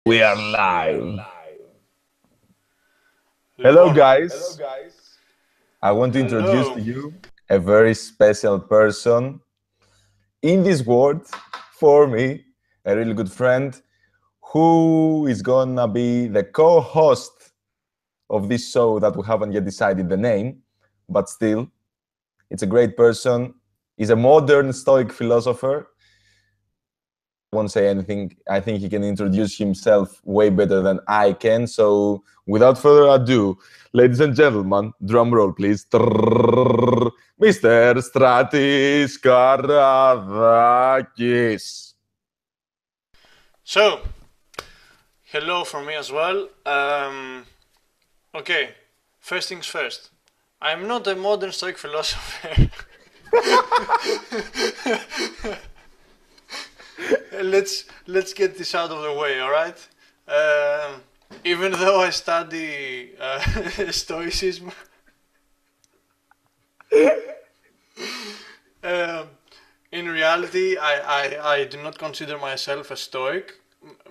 We are live. Hello, Hello. guys. I want to introduce to Hello. you a very special person in this world for me, a really good friend who is gonna be the co host of this show that we haven't yet decided the name, but still, it's a great person. He's a modern Stoic philosopher. Won't say anything. I think he can introduce himself way better than I can. So, without further ado, ladies and gentlemen, drum roll, please. Mr. Stratis Karadakis. So, hello from me as well. Okay, first things first. I'm not a modern Stoic philosopher. let's get this out of the way, all right? Even though I study Stoicism, um, in reality, I do not consider myself a Stoic.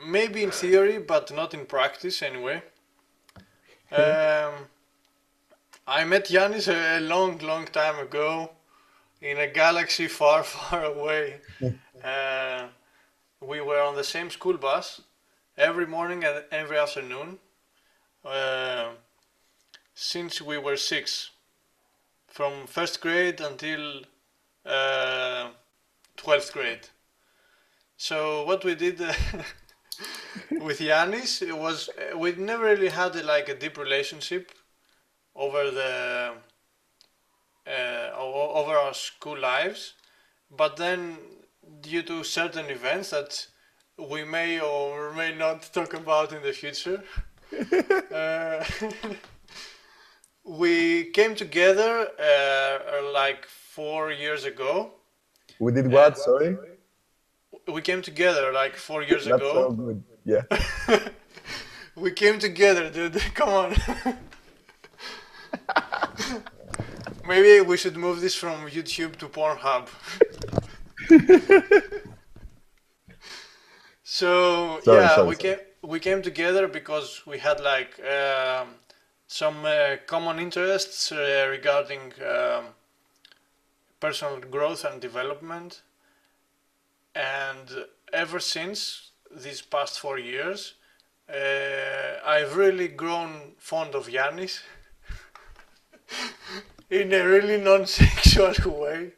Maybe in theory, but not in practice anyway. Um, I met Yanis a long time ago in a galaxy far, far away. Uh, we were on the same school bus every morning and every afternoon uh, since we were six, from first grade until uh, 12th grade. So what we did with Yanis it was we never really had like a deep relationship over the over our school lives, but then due to certain events that we may or may not talk about in the future, uh, we came together like 4 years ago, We did and what? Sorry? we came together like 4 years That's so ago. good. Yeah. We came together, dude. Come on. Maybe we should move this from YouTube to Pornhub. So Sorry, yeah, sorry, we sorry. came together because we had like some common interests regarding personal growth and development, and ever since these past 4 years, I've really grown fond of Yanis in a really non-sexual way.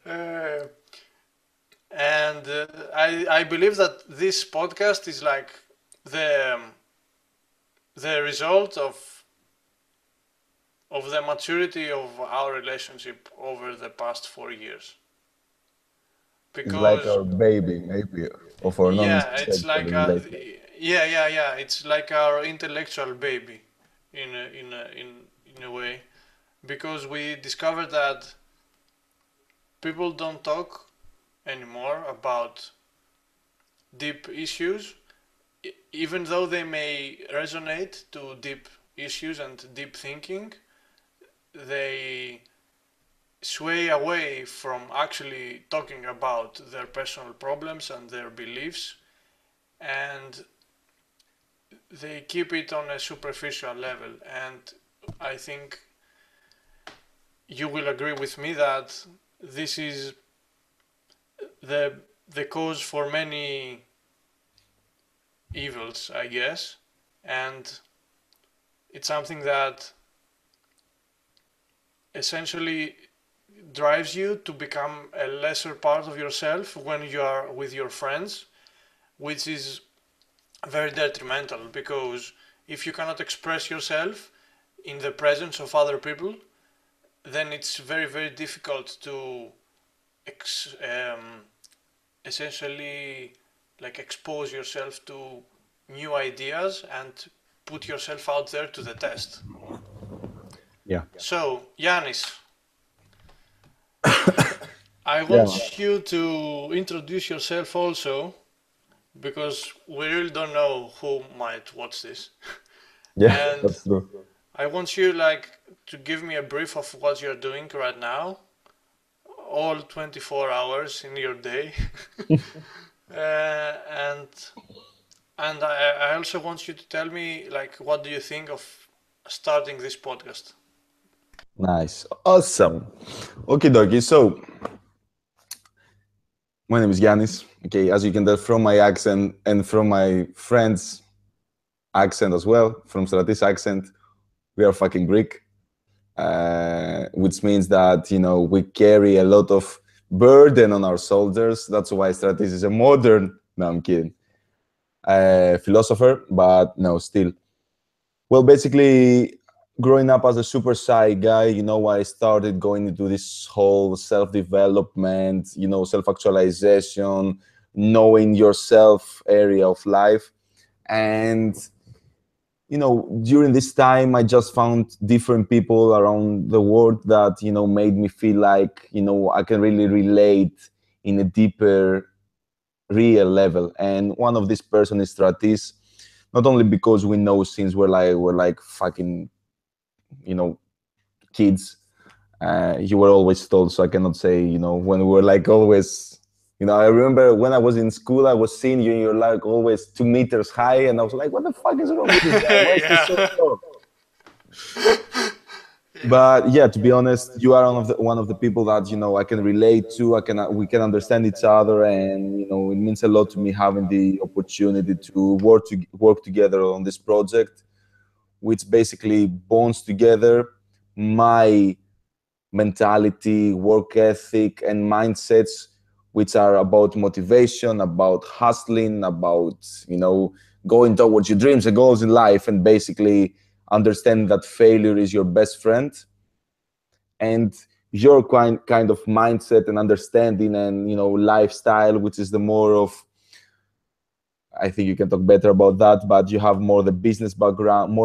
Uh, and I believe that this podcast is like the the result of the maturity of our relationship over the past 4 years. It's like Because our baby, maybe, of our yeah, it's non-sexual like relationship. yeah. It's like our intellectual baby, in a way, because we discovered that people don't talk anymore about deep issues, even though they may resonate to deep issues and deep thinking. They sway away from actually talking about their personal problems and their beliefs, and they keep it on a superficial level. And I think you will agree with me that this is the the cause for many evils, I guess, and it's something that essentially drives you to become a lesser part of yourself when you are with your friends, which is very detrimental because if you cannot express yourself in the presence of other people, then it's very difficult to ex- um, essentially like expose yourself to new ideas and put yourself out there to the test. Yeah. So, Yanis, I Yeah, man. want you to introduce yourself also because we really don't know who might watch this. Yeah, And that's true. I want you like to give me a brief of what you're doing right now, all 24 hours in your day. And And I also want you to tell me, like, what do you think of starting this podcast? Nice. Awesome. Okay, dokie. So, my name is Yanis. Okay, as you can tell from my accent and from my friend's accent as well, from Stratis' accent, we are fucking Greek, which means that, we carry a lot of burden on our shoulders. That's why Stratis is a modern, no, I'm kidding, philosopher, but no, still. Well, basically, growing up as a super shy guy, I started going into this whole self development, self actualization, knowing yourself area of life. And, during this time, I just found different people around the world that, made me feel like, I can really relate in a deeper, real level. And one of these person is Stratis, not only because we know since we're like fucking, you know kids. You were always told, so I cannot say, when we were like always, I remember when I was in school, I was seeing you and you're like always 2 meters high, and I was like, what the fuck is wrong with this guy? Why is he so Yeah. tall? Yeah. But yeah, to be honest, you are one of the people that, I can relate to. We can understand each other, and it means a lot to me having the opportunity to work together on this project, which basically bonds together my mentality, work ethic, and mindsets, which are about motivation, about hustling, about going towards your dreams and goals in life, and basically understand that failure is your best friend, and your kind of mindset and understanding and lifestyle, which is the more of, I think you can talk better about that, but you have more of a business background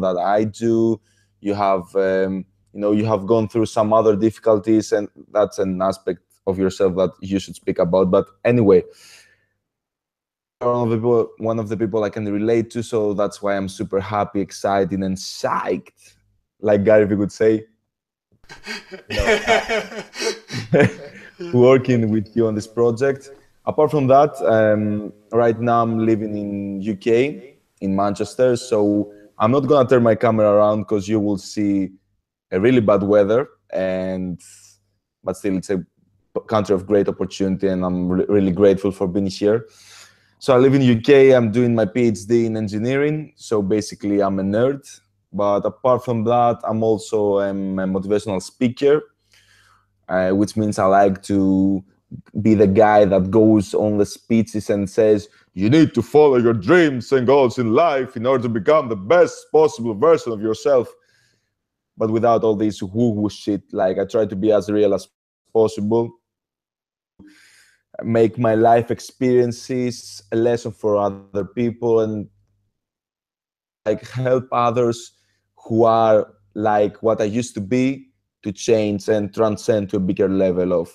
that I do. You have, you have gone through some other difficulties, and that's an aspect of yourself that you should speak about. But anyway, you are one of the people I can relate to, so that's why I'm super happy, excited, and psyched, like Gary Vee would say. You know, working with you on this project. Apart from that, right now I'm living in UK, in Manchester. So I'm not gonna turn my camera around because you will see a really bad weather, and but still it's a country of great opportunity, and I'm really grateful for being here. So I live in UK. I'm doing my PhD in engineering. So basically, I'm a nerd. But apart from that, I'm also a motivational speaker, which means I like to be the guy that goes on the speeches and says, you need to follow your dreams and goals in life in order to become the best possible version of yourself. But without all this woo-woo shit, like I try to be as real as possible. To make my life experiences a lesson for other people, and like help others who are like what I used to be to change and transcend to a bigger level of,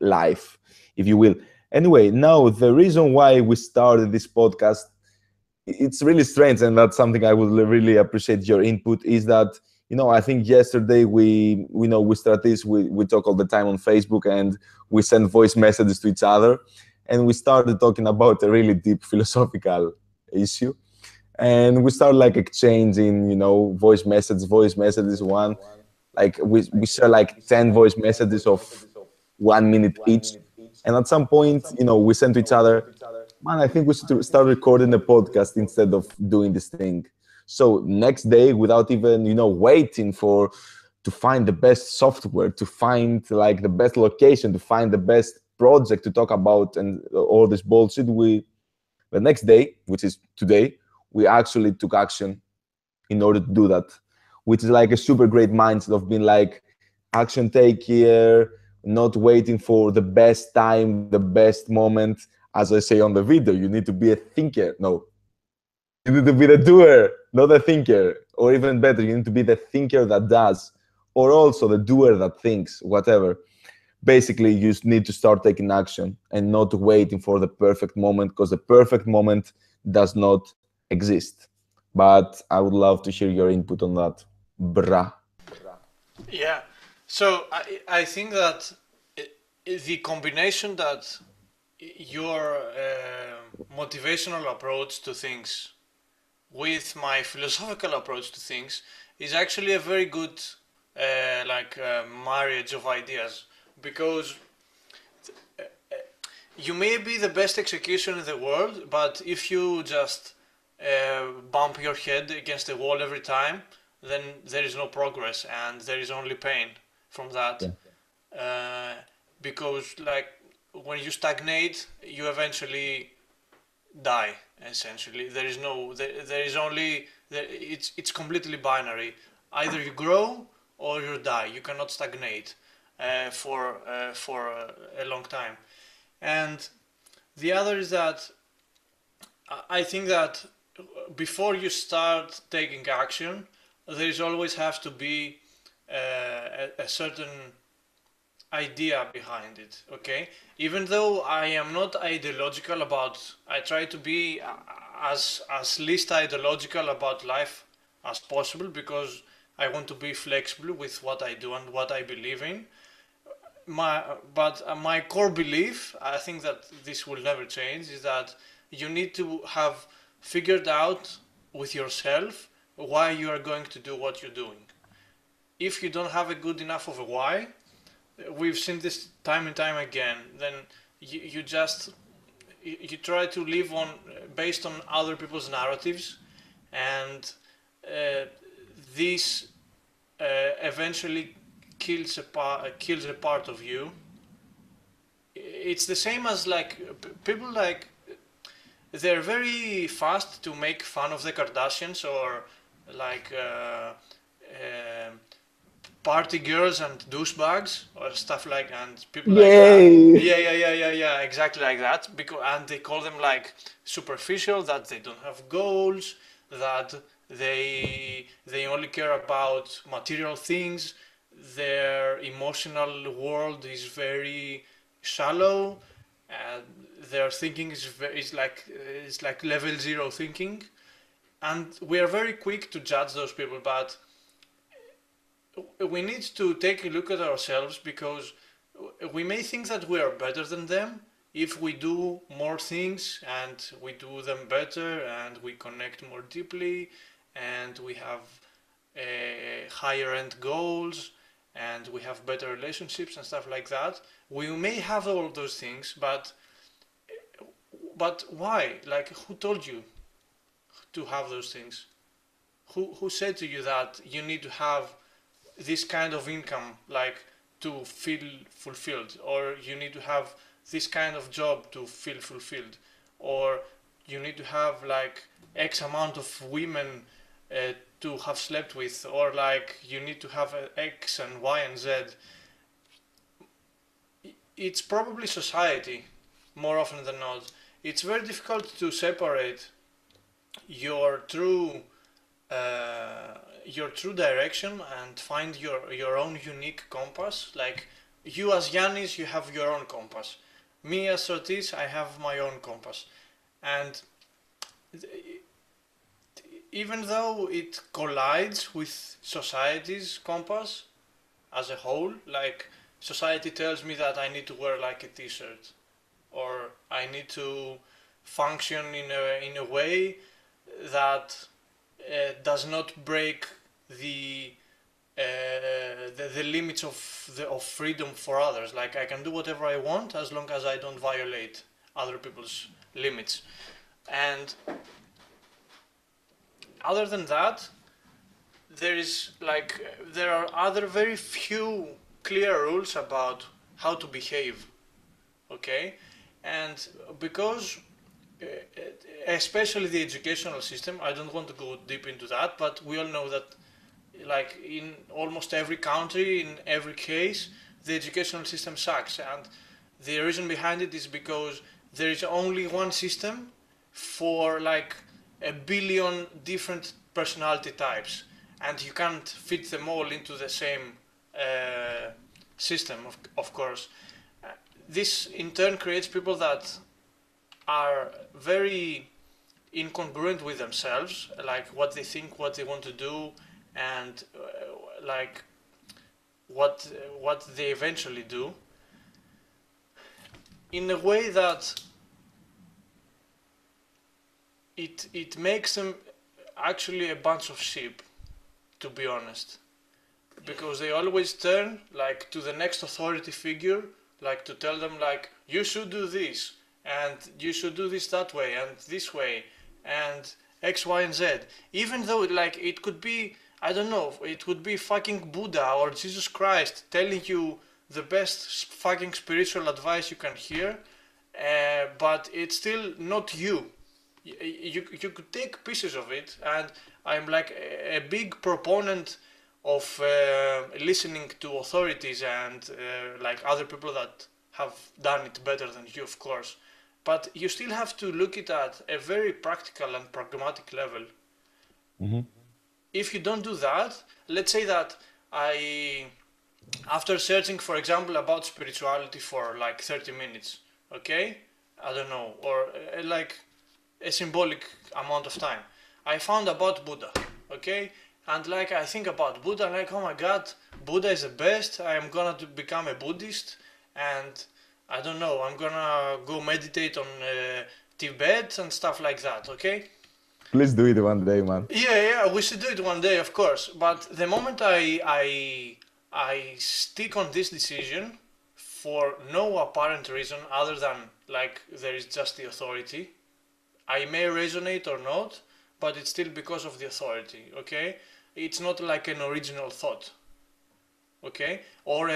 life, if you will. Anyway, now the reason why we started this podcast, it's really strange, and that's something I would really appreciate your input. Is that I think yesterday we started this. We talk all the time on Facebook, and we send voice messages to each other, and we started talking about a really deep philosophical issue, and we started like exchanging voice messages one, like we share like 10 voice messages of 1 minute each. And at some point, we sent to each other, man, I think we should start recording a podcast instead of doing this thing. So next day, without even, waiting for to find the best software, to find like the best location, to find the best project to talk about and all this bullshit, the next day, which is today, we actually took action in order to do that, which is like a super great mindset of being like, action take here, not waiting for the best time, the best moment. As I say on the video, you need to be a thinker. No, you need to be the doer, not a thinker. Or even better, you need to be the thinker that does, or also the doer that thinks, whatever. Basically, you just need to start taking action and not waiting for the perfect moment, because the perfect moment does not exist. But I would love to hear your input on that. Brah. Yeah. So I think that the combination that your motivational approach to things with my philosophical approach to things is actually a very good marriage of ideas, because you may be the best execution in the world, but if you just bump your head against the wall every time, then there is no progress and there is only pain from that. Yeah. Uh, because like when you stagnate, you eventually die. Essentially, there is only it's completely binary. Either you grow or you die. You cannot stagnate for a long time. And the other is that I think that before you start taking action, there is always has to be a certain idea behind it. Okay, even though I am not ideological about, I try to be as least ideological about life as possible, because I want to be flexible with what I do and what I believe in. My core belief, I think that this will never change, is that you need to have figured out with yourself why you are going to do what you're doing. If you don't have a good enough of a why, we've seen this time and time again, then you just you try to live on based on other people's narratives, and uh, this eventually kills a part of you. It's the same as like people like they're very fast to make fun of the Kardashians, or like party girls and douchebags or stuff like, and people like that. Yay! Yeah, exactly like that. Because and they call them like superficial, that they don't have goals, that they only care about material things. Their emotional world is very shallow, and their thinking is like level zero thinking. And we are very quick to judge those people, but we need to take a look at ourselves, because we may think that we are better than them if we do more things and we do them better and we connect more deeply and we have higher end goals and we have better relationships and stuff like that. We may have all of those things, but why? Like, who told you to have those things? Who said to you that you need to have this kind of income, like, to feel fulfilled, or you need to have this kind of job to feel fulfilled, or you need to have like X amount of women to have slept with, or like you need to have X and Y and Z. It's probably society more often than not. It's very difficult to separate your true your true direction and find your own unique compass. Like, you as Yanis, you have your own compass. Me as Ortiz, I have my own compass. And even though it collides with society's compass as a whole, like society tells me that I need to wear like a t-shirt, or I need to function in a way that does not break the the limits of freedom for others. Like, I can do whatever I want as long as I don't violate other people's limits. And other than that, there are other very few clear rules about how to behave. Okay, and because especially the educational system, I don't want to go deep into that, but we all know that, like, in almost every country, in every case, the educational system sucks. And the reason behind it is because there is only one system for like a billion different personality types, and you can't fit them all into the same system, of course. This in turn creates people that are very incongruent with themselves, like what they think, what they want to do, and like what they eventually do. in a way that it makes them actually a bunch of sheep, to be honest, because they always turn like to the next authority figure, like to tell them like you should do this and you should do this that way and this way and X, Y, and Z. Even though like it could be, I don't know, it would be fucking Buddha or Jesus Christ telling you the best fucking spiritual advice you can hear, but it's still not you. You could take pieces of it, and I'm like a big proponent of listening to authorities and like other people that have done it better than you, of course. But you still have to look at a very practical and pragmatic level. Hmm. If you don't do that, let's say that I, after searching, for example, about spirituality for like 30 minutes, okay? I don't know, or like a symbolic amount of time. I found about Buddha, okay? And like I think about Buddha, like oh my god, Buddha is the best. I am gonna become a Buddhist, and I don't know, I'm gonna go meditate on Tibet and stuff like that, okay? Please do it one day, man. Yeah, we should do it one day, of course. But the moment I stick on this decision for no apparent reason other than like there is just the authority, I may resonate or not, but it's still because of the authority, okay? It's not like an original thought, okay? Or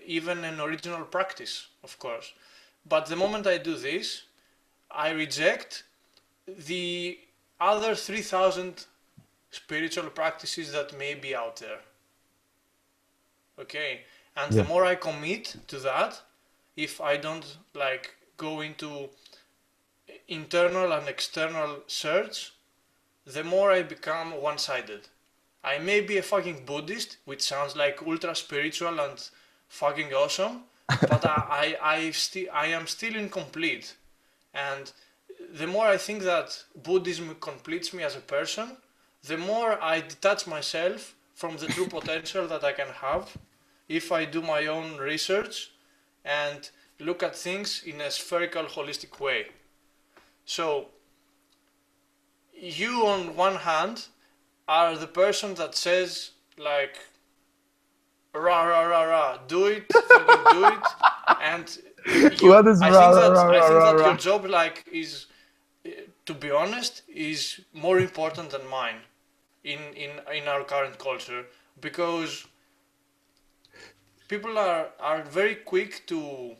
even an original practice, of course. But the moment I do this, I reject the other 3,000 spiritual practices that may be out there, okay? And the Yeah. more I commit to that, if I don't like go into internal and external search, the more I become one-sided. I may be a fucking Buddhist, which sounds like ultra spiritual and fucking awesome, but I am still incomplete. And the more I think that Buddhism completes me as a person, the more I detach myself from the true potential that I can have if I do my own research and look at things in a spherical, holistic way. So you on one hand are the person that says like rah rah rah rah do it fucking do it, and you What is I think that your rah? job like is to be honest is more important than mine in our current culture, because people are very quick to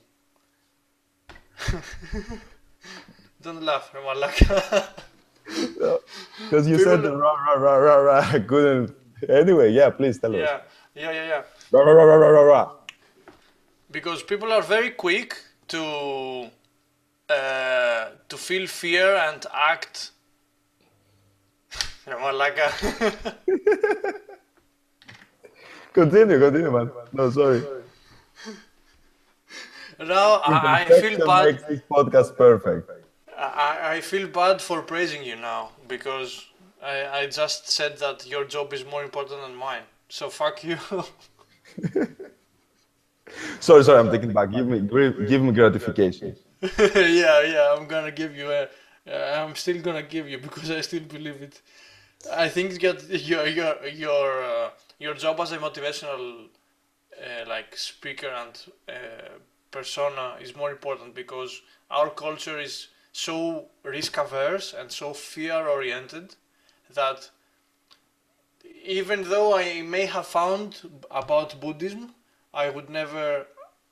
don't laugh Malaka. Because you said People, the rah. I couldn't. Anyway, yeah, please tell us. yeah, Rah. because people are very quick to feel fear and act Malaka. Continue, man. No, sorry. Now I feel Imperfection bad. makes this podcast perfect. I feel bad for praising you now because I just said that your job is more important than mine. So fuck you. Sorry, I'm taking back. Give me gratification. Yeah, I'm gonna give you a. I'm still gonna give you because I still believe it. I think that your job as a motivational like speaker and persona is more important because our culture is so risk averse and so fear oriented that even though I may have found about Buddhism, I would never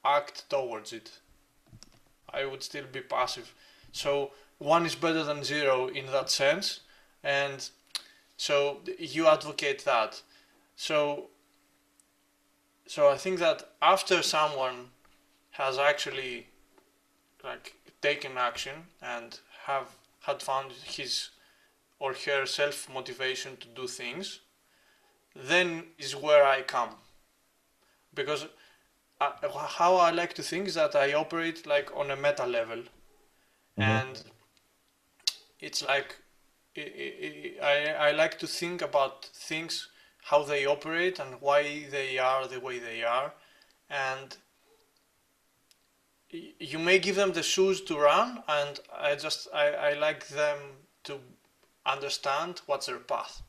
act towards it. I would still be passive. So one is better than zero in that sense, and so you advocate that. So so I think that after someone has actually like taken action and have had found his or her self motivation to do things, then is where I come, because how I like to think is that I operate like on a meta level, Hmm. and it's like I like to think about things, how they operate and why they are the way they are, and you may give them the shoes to run, and I like them to understand what's their path.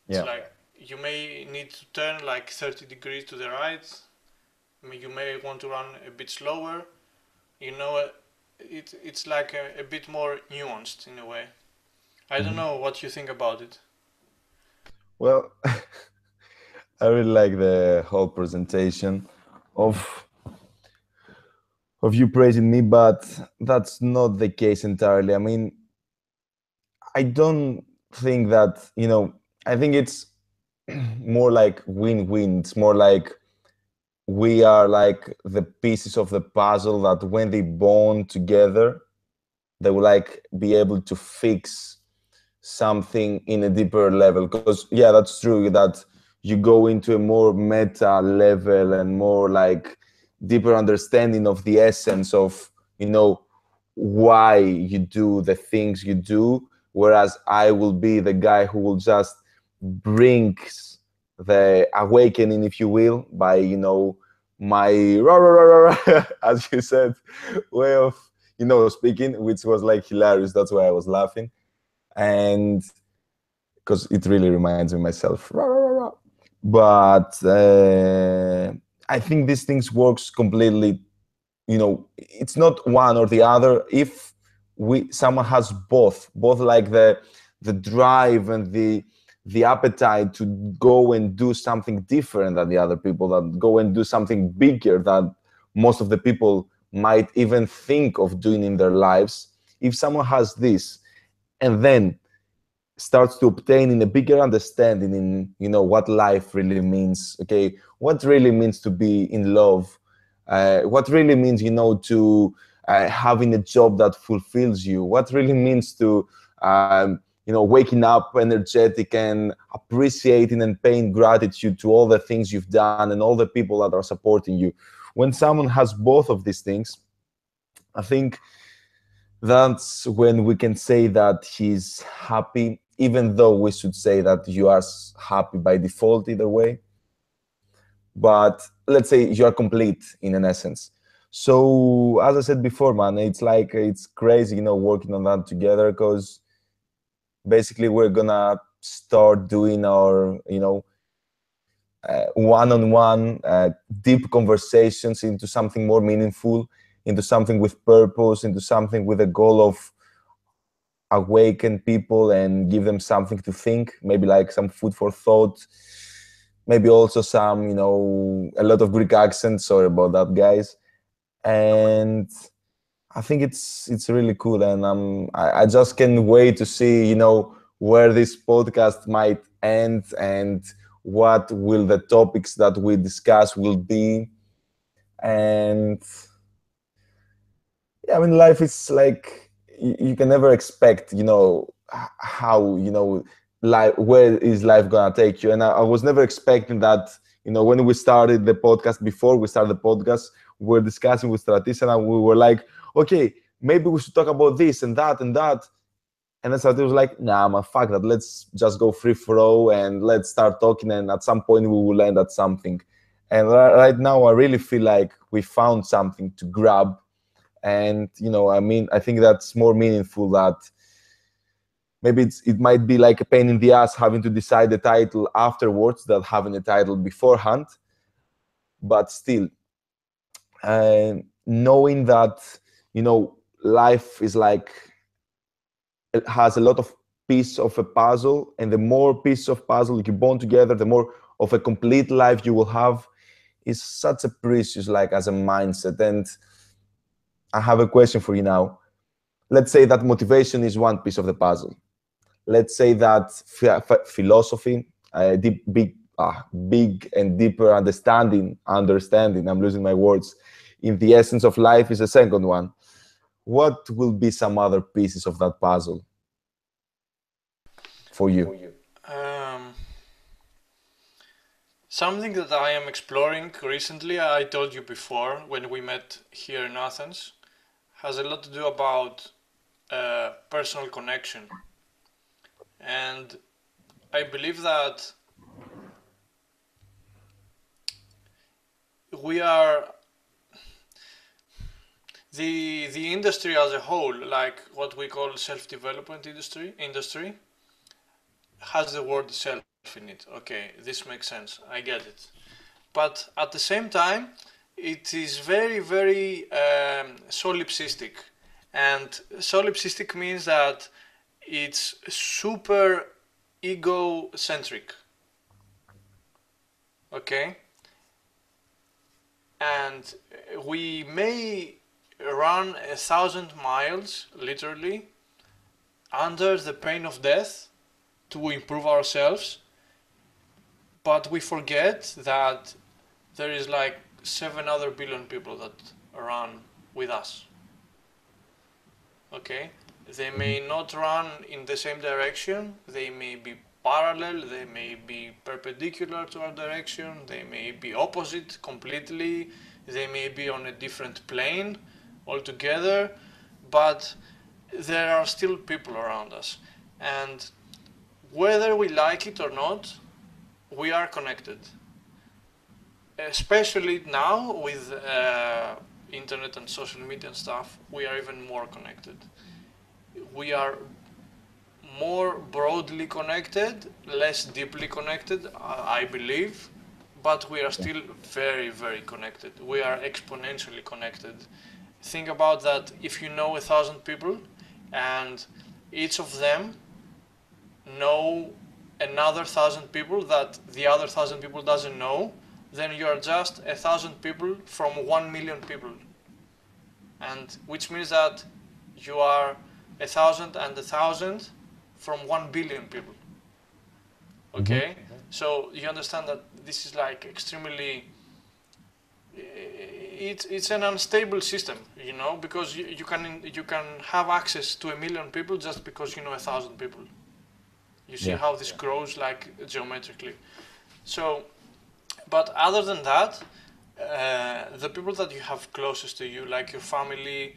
It's Yeah. like you may need to turn like 30 degrees to the right. You may want to run a bit slower. You know, it's like a bit more nuanced in a way. I don't Mhm. know what you think about it. Well, I really like the whole presentation of of you praising me, but that's not the case entirely. I mean, I don't think that, I think it's more like win-win. It's more like we are like the pieces of the puzzle that when they bond together, they will like be able to fix something in a deeper level. Because yeah, that's true that you go into a more meta level and more like deeper understanding of the essence of why you do the things you do, whereas I will be the guy who will just bring the awakening, if you will, by my rah, rah, rah, rah, rah, as you said, way of speaking, which was like hilarious. That's why I was laughing. And because it really reminds me myself. Rah, rah, rah, rah. But I think these things works completely. It's not one or the other. If we someone has both like the drive and the appetite to go and do something different than the other people, that go and do something bigger that most of the people might even think of doing in their lives. If someone has this and then starts to obtain in a bigger understanding in what life really means, okay, what really means to be in love, what really means to having a job that fulfills you, what really means to waking up energetic and appreciating and paying gratitude to all the things you've done and all the people that are supporting you. When someone has both of these things, I think that's when we can say that he's happy, even though we should say that you are happy by default either way. But let's say you are complete in an essence. So as I said before, man, it's like it's crazy, working on that together, because basically we're gonna start doing our one-on-one deep conversations into something more meaningful, into something with purpose, into something with a goal of awaken people and give them something to think, maybe like some food for thought, maybe also some a lot of Greek accents. Sorry about that, guys. And I think it's really cool, and I just can't wait to see where this podcast might end and what will the topics that we discuss will be. And yeah, I mean, life is like you can never expect, how life, where is life gonna take you. And I was never expecting that. When we started the podcast, before we started the podcast, we were discussing with Stratis, and we were like, okay, maybe we should talk about this and that and that. And then Stratis was like, nah, man, fuck that. Let's just go free flow and let's start talking. And at some point, we will end at something. And right now, I really feel like we found something to grab. And I mean, I think that's more meaningful. That maybe it might be like a pain in the ass having to decide the title afterwards than having a title beforehand, but still knowing that life is like, it has a lot of piece of a puzzle, and the more pieces of puzzle you bond together, the more of a complete life you will have, is such a precious like as a mindset. And I have a question for you now. Let's say that motivation is one piece of the puzzle. Let's say that philosophy, deep, big and deeper understanding, I'm losing my words, in the essence of life is a second one. What will be some other pieces of that puzzle for you? Um, Something that I am exploring recently, I told you before when we met here in Athens, has a lot to do about personal connection. And I believe that we are the industry as a whole, like what we call self-development industry has the word self in it. Okay, this makes sense. I get it. But at the same time, it is very, very solipsistic. And solipsistic means that it's super egocentric. Okay? And we may run 1,000 miles, literally, under the pain of death to improve ourselves, but we forget that there is like 7 other billion people that run with us. Okay, they may not run in the same direction, they may be parallel, they may be perpendicular to our direction, they may be opposite completely, they may be on a different plane altogether, but there are still people around us. And whether we like it or not, we are connected. Especially now with internet and social media and stuff, we are even more connected. We are more broadly connected, less deeply connected, I believe, but we are Yeah. still very, very connected. We are exponentially connected. Think about that. If you know 1,000 people and each of them know another 1,000 people that the other 1,000 people doesn't know, then you are just 1,000 people from 1 million people, and which means that you are 1,000 and 1,000 from 1 billion people. Hmm. Okay, so you understand that this is like extremely. It's an unstable system, because you can have access to 1 million people just because you know 1,000 people. You see Yeah. how this grows like geometrically. So, but other than that, the people that you have closest to you, like your family,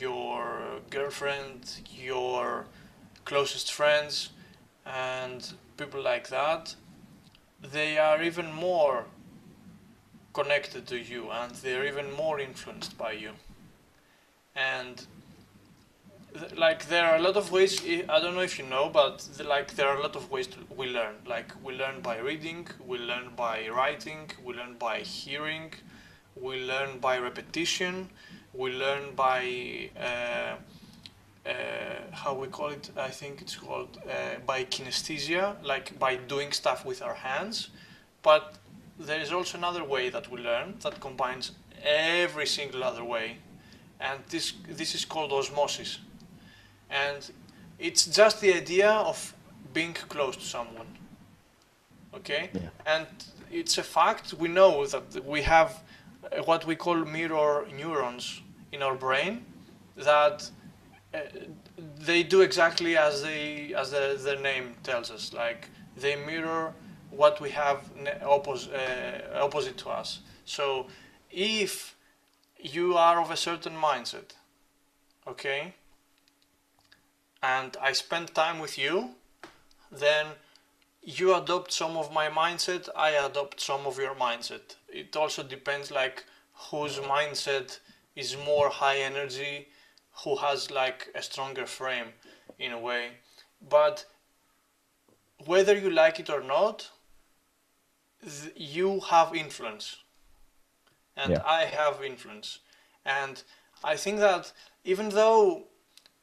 your girlfriend, your closest friends, and people like that, they are even more connected to you and they're even more influenced by you. And like there are a lot of ways. I don't know if you know, but like there are a lot of ways we learn. Like we learn by reading, we learn by writing, we learn by hearing, we learn by repetition, we learn by how we call it. I think it's called by kinesthesia, like by doing stuff with our hands. But there is also another way that we learn that combines every single other way, and this is called osmosis. And it's just the idea of being close to someone. Okay, Yeah. and it's a fact. We know that we have what we call mirror neurons in our brain that uh, they do exactly as their name tells us. Like they mirror what we have opposite to us. So if you are of a certain mindset, okay, and I spend time with you, then you adopt some of my mindset, I adopt some of your mindset. It also depends like whose mindset is more high energy, who has like a stronger frame in a way. But whether you like it or not, you have influence and Yeah. I have influence. And I think that even though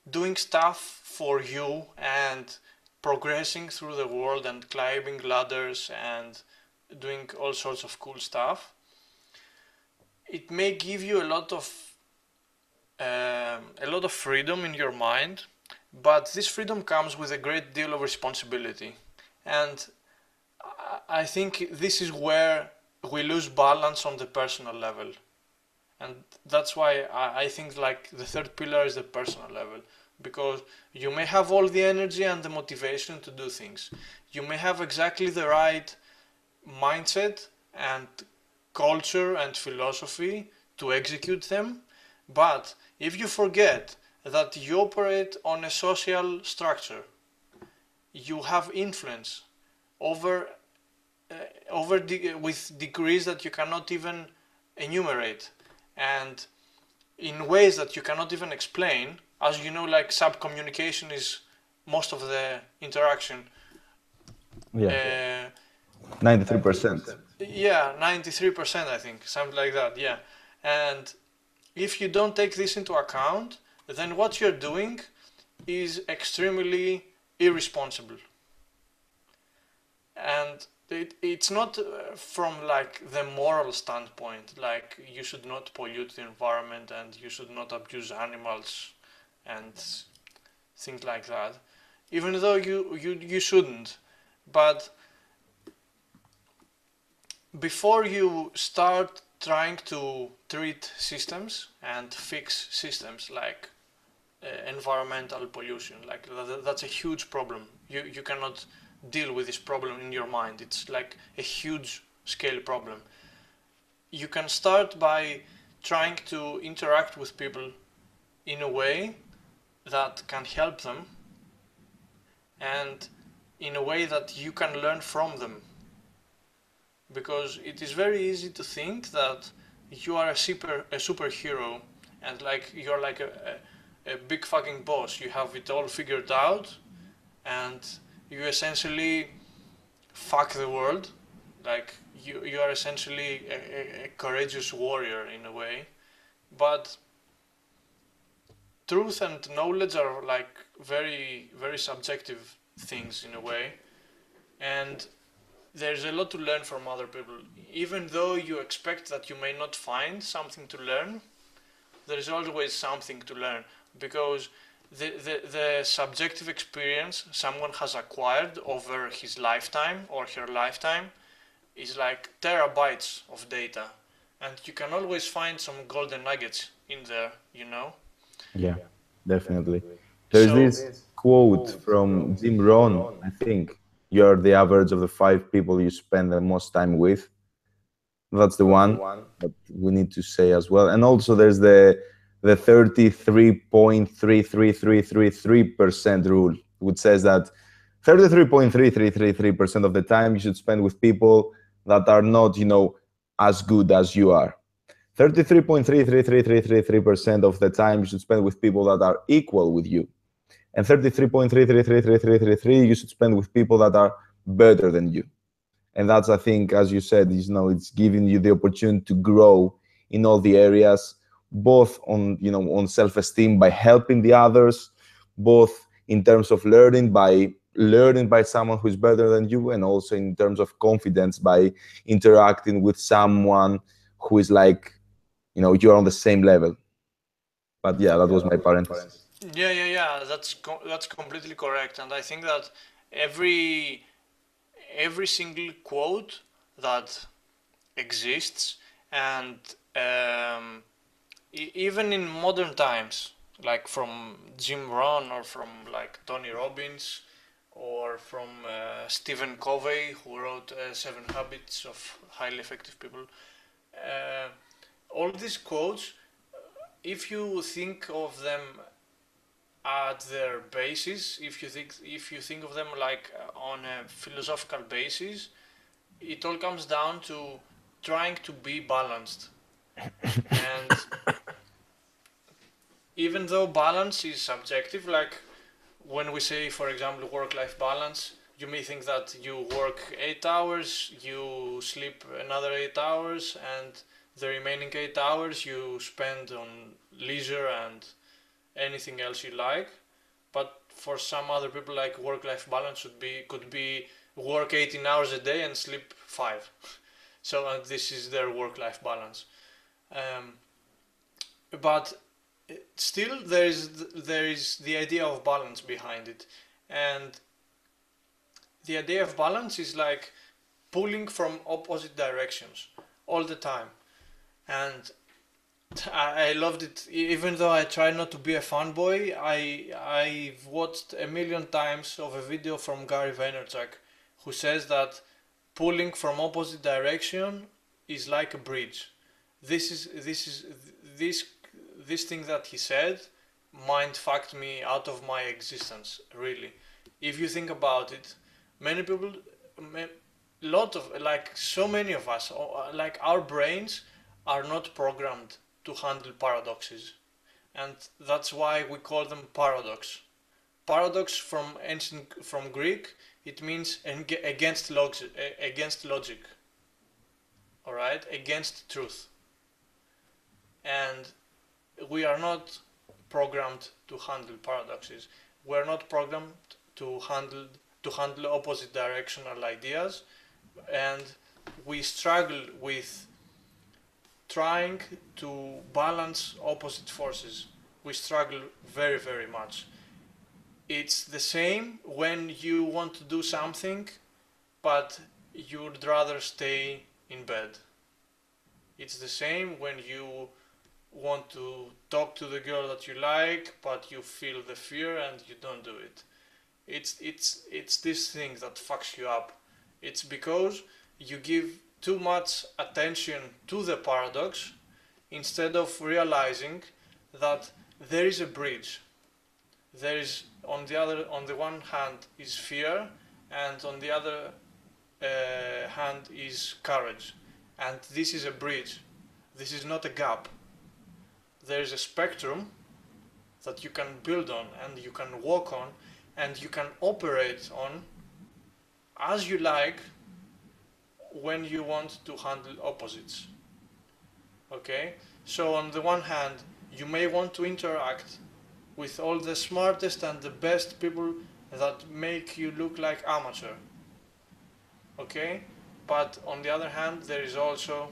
doing stuff for you and progressing through the world and climbing ladders and doing all sorts of cool stuff, it may give you a lot of freedom in your mind, but this freedom comes with a great deal of responsibility. And I think this is where we lose balance on the personal level. And that's why I think like the third pillar is the personal level, because you may have all the energy and the motivation to do things. You may have exactly the right mindset and culture and philosophy to execute them, but if you forget that you operate on a social structure, you have influence over uh, with degrees that you cannot even enumerate, and in ways that you cannot even explain. As you know, like sub-communication is most of the interaction. Yeah, Uh, 93%. yeah, 93% I think, something like that, yeah. And if you don't take this into account, then what you're doing is extremely irresponsible. And it's not from like the moral standpoint, like you should not pollute the environment and you should not abuse animals and things like that, even though you shouldn't. But before you start trying to treat systems and fix systems like environmental pollution, like that's a huge problem. You cannot deal with this problem in your mind. It's like a huge scale problem. You can start by trying to interact with people in a way that can help them and in a way that you can learn from them, because it is very easy to think that you are a superhero and like you're like a big fucking boss. You have it all figured out and you essentially fuck the world. Like you are essentially a courageous warrior in a way. But truth and knowledge are like very subjective things in a way, and there's a lot to learn from other people. Even though you expect that you may not find something to learn, there is always something to learn, because the subjective experience someone has acquired over his lifetime or her lifetime is like terabytes of data, and you can always find some golden nuggets in there, you know? Yeah, definitely. There's So, this quote from Jim Rohn, I think. You're the average of the five people you spend the most time with. That's the one that we need to say as well. And also there's the 33.33333% rule, which says that 33.3333% of the time you should spend with people that are not, as good as you are. 33.33333% of the time you should spend with people that are equal with you. And 33.3333333 you should spend with people that are better than you. And that's, I think, as you said, it's giving you the opportunity to grow in all the areas, both on self-esteem by helping the others, both in terms of learning by someone who's better than you, and also in terms of confidence by interacting with someone who is like, you're on the same level. But yeah, that was my parenthesis. yeah, that's completely correct, and I think that every every single quote that exists, and even in modern times, like from Jim Rohn or from like Tony Robbins or from Stephen Covey, who wrote Seven Habits of Highly Effective People. Uh, all these quotes, if you think of them at their basis, if you think of them like on a philosophical basis, it all comes down to trying to be balanced. And even though balance is subjective, like when we say, for example, work-life balance, you may think that you work 8 hours, you sleep another 8 hours, and the remaining 8 hours you spend on leisure and anything else you like. But for some other people, like work-life balance could be work 18 hours a day and sleep 5. So this is their work-life balance. Um, but still, there is the idea of balance behind it, and the idea of balance is like pulling from opposite directions all the time. And I loved it, even though I try not to be a fanboy. I've watched a million times of a video from Gary Vaynerchuk, who says that pulling from opposite direction is like a bridge. This this thing that he said mind fucked me out of my existence. Really, if you think about it, many people, lot of like so many of us, like our brains are not programmed to handle paradoxes. And that's why we call them paradox. Paradox from Greek, it means against logic, all right, against truth. And we are not programmed to handle paradoxes. We are not programmed to handle opposite directional ideas, and we struggle with trying to balance opposite forces. We struggle very, very much. It's the same when you want to do something, but you'd rather stay in bed. It's the same when you want to talk to the girl that you like, but you feel the fear and you don't do it. It's this thing that fucks you up. It's because you give too much attention to the paradox instead of realizing that there is a bridge. There is on the one hand is fear, and on the other hand is courage, and this is a bridge. This is not a gap. There is a spectrum that you can build on and you can walk on and you can operate on as you like when you want to handle opposites. Okay? So, on the one hand, you may want to interact with all the smartest and the best people that make you look like amateur. Okay? But on the other hand, there is also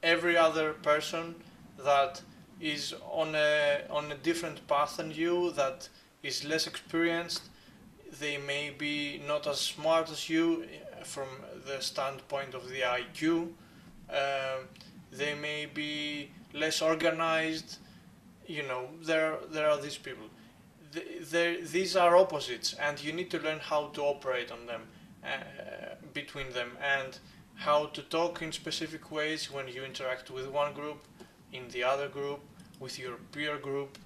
every other person that is on a different path than you, that is less experienced. They may be not as smart as you from the standpoint of the IQ. They may be less organized. There are these people. These are opposites, and you need to learn how to operate on them, between them, and how to talk in specific ways when you interact with one group, in the other group, with your peer group.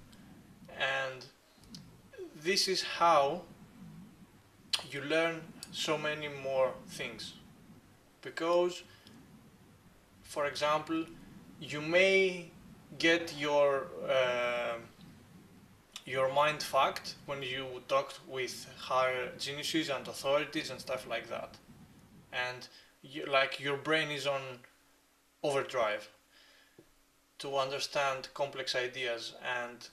And this is how you learn so many more things. Because, for example, you may get your mind fucked when you talk with higher geniuses and authorities and stuff like that, and your brain is on overdrive to understand complex ideas and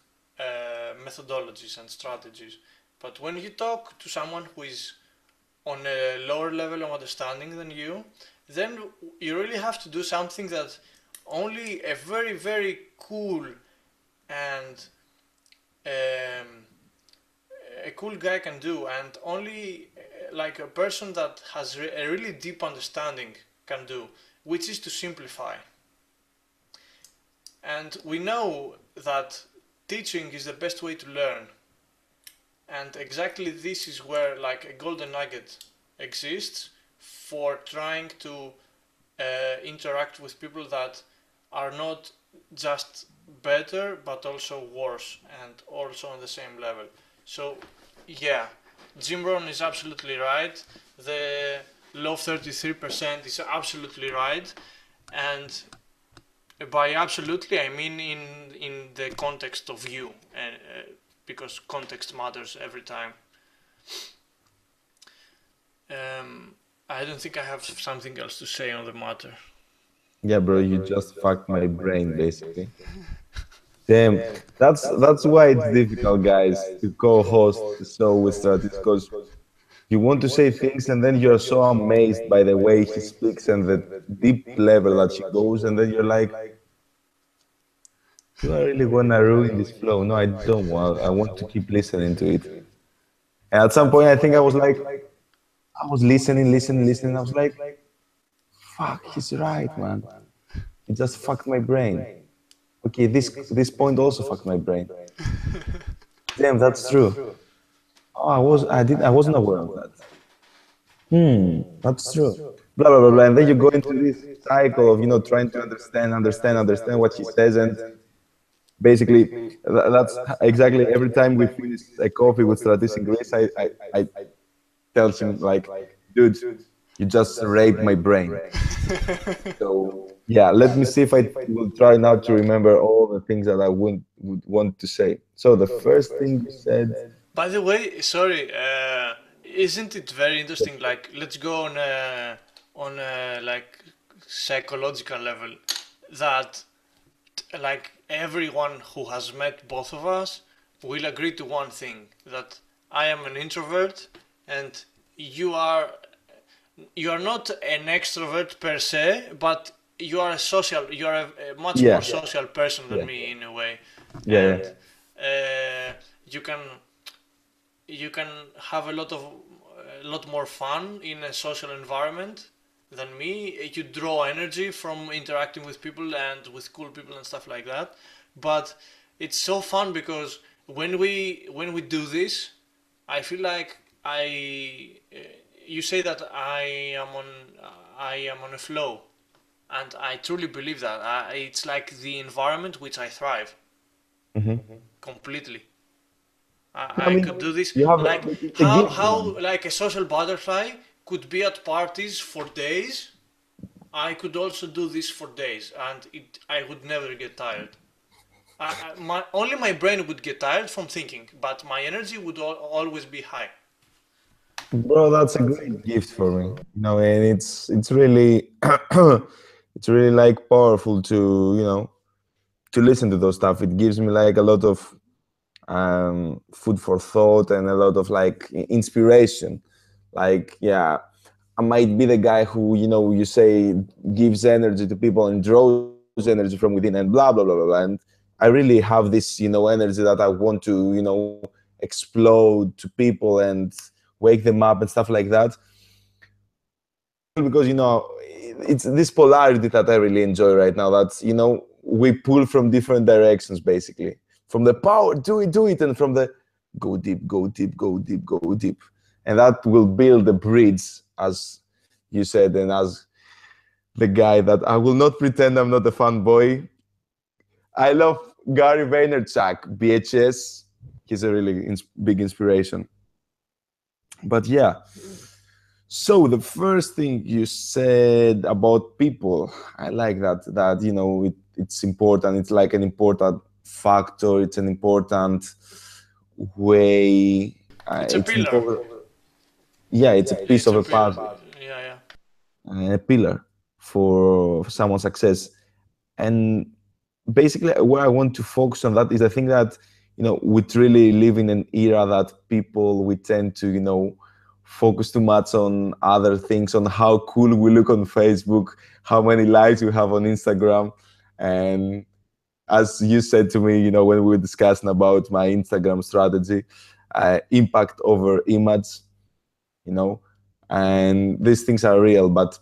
methodologies and strategies. But when you talk to someone who is on a lower level of understanding than you, then you really have to do something that only a very, very cool and a cool guy can do, and only like a person that has a really deep understanding can do, which is to simplify. And we know that teaching is the best way to learn, and exactly this is where like a golden nugget exists for trying to interact with people that are not just better but also worse and also on the same level. So yeah, Jim Rohn is absolutely right. The law of 33% is absolutely right, and by absolutely I mean in the context of you, because context matters every time. I don't think I have something else to say on the matter. Yeah, bro, you just fucked my brain, basically. Damn, that's why it's difficult, guys, to co-host the show with Stratis, because you want to say things and then you're so amazed by the way he speaks and the deep level that he goes, and then you're like, do I really want to ruin this flow? No, I don't want. I want to keep listening to it. And at some point, I think I was like, I was listening, listening, listening. I was like, fuck, he's right, man. It just fucked my brain. Okay, this point also fucked my brain. Damn, that's true. Oh, I wasn't aware of that. That's true. Blah blah blah blah. And then you go into this cycle of trying to understand what he says, and basically that's exactly every time we finish a coffee with Stratis in Greece, I tell him like, dude, you just raped my brain. So Yeah, let me see if I will try now to remember all the things that I would want to say. So the first thing you said, By the way, sorry, isn't it very interesting? Like, let's go on a like psychological level. That like everyone who has met both of us will agree to one thing: that I am an introvert, and you are you are not an extrovert per se, but you are a social. You are a much more yeah, social person than yeah, me in a way, yeah, and yeah. you can have a lot more fun in a social environment than me. You draw energy from interacting with people and with cool people and stuff like that. But it's so fun because when we do this, I feel like you say that I am on a flow, and I truly believe that. It's like the environment which I thrive Hmm. completely. I I mean, could do this you have like the gift, man. how like a social butterfly could be at parties for days. I could also do this for days, and I would never get tired. Only my brain would get tired from thinking, but my energy would always be high. Bro, that's a great gift for me. And it's really it's really like powerful to, to listen to those stuff. It gives me like a lot of food for thought and a lot of like inspiration. Like, yeah, I might be the guy who, you say gives energy to people and draws energy from within and blah blah blah blah blah. And I really have this, energy that I want to, explode to people and wake them up and stuff like that. But it's really cool because it's this polarity that I really enjoy right now. That's we pull from different directions basically. From the power, do it, and from the go deep, go deep, go deep, go deep, and that will build a bridge, as you said, and as the guy that I will not pretend I'm not a fanboy. I love Gary Vaynerchuk, BHS. He's a really big inspiration. But yeah, so the first thing you said about people, I like that it's important. It's like an important factor. It's an important way. It's a It's pillar. important. Yeah, it's a piece It's of a a pillar. puzzle, Yeah, yeah. a pillar for someone's success. And basically, where I want to focus on that is I think that we really live in an era that people we tend to focus too much on other things, on how cool we look on Facebook, how many likes we have on Instagram. And as you said to me, when we were discussing about my Instagram strategy, impact over image, you know and these things are real. But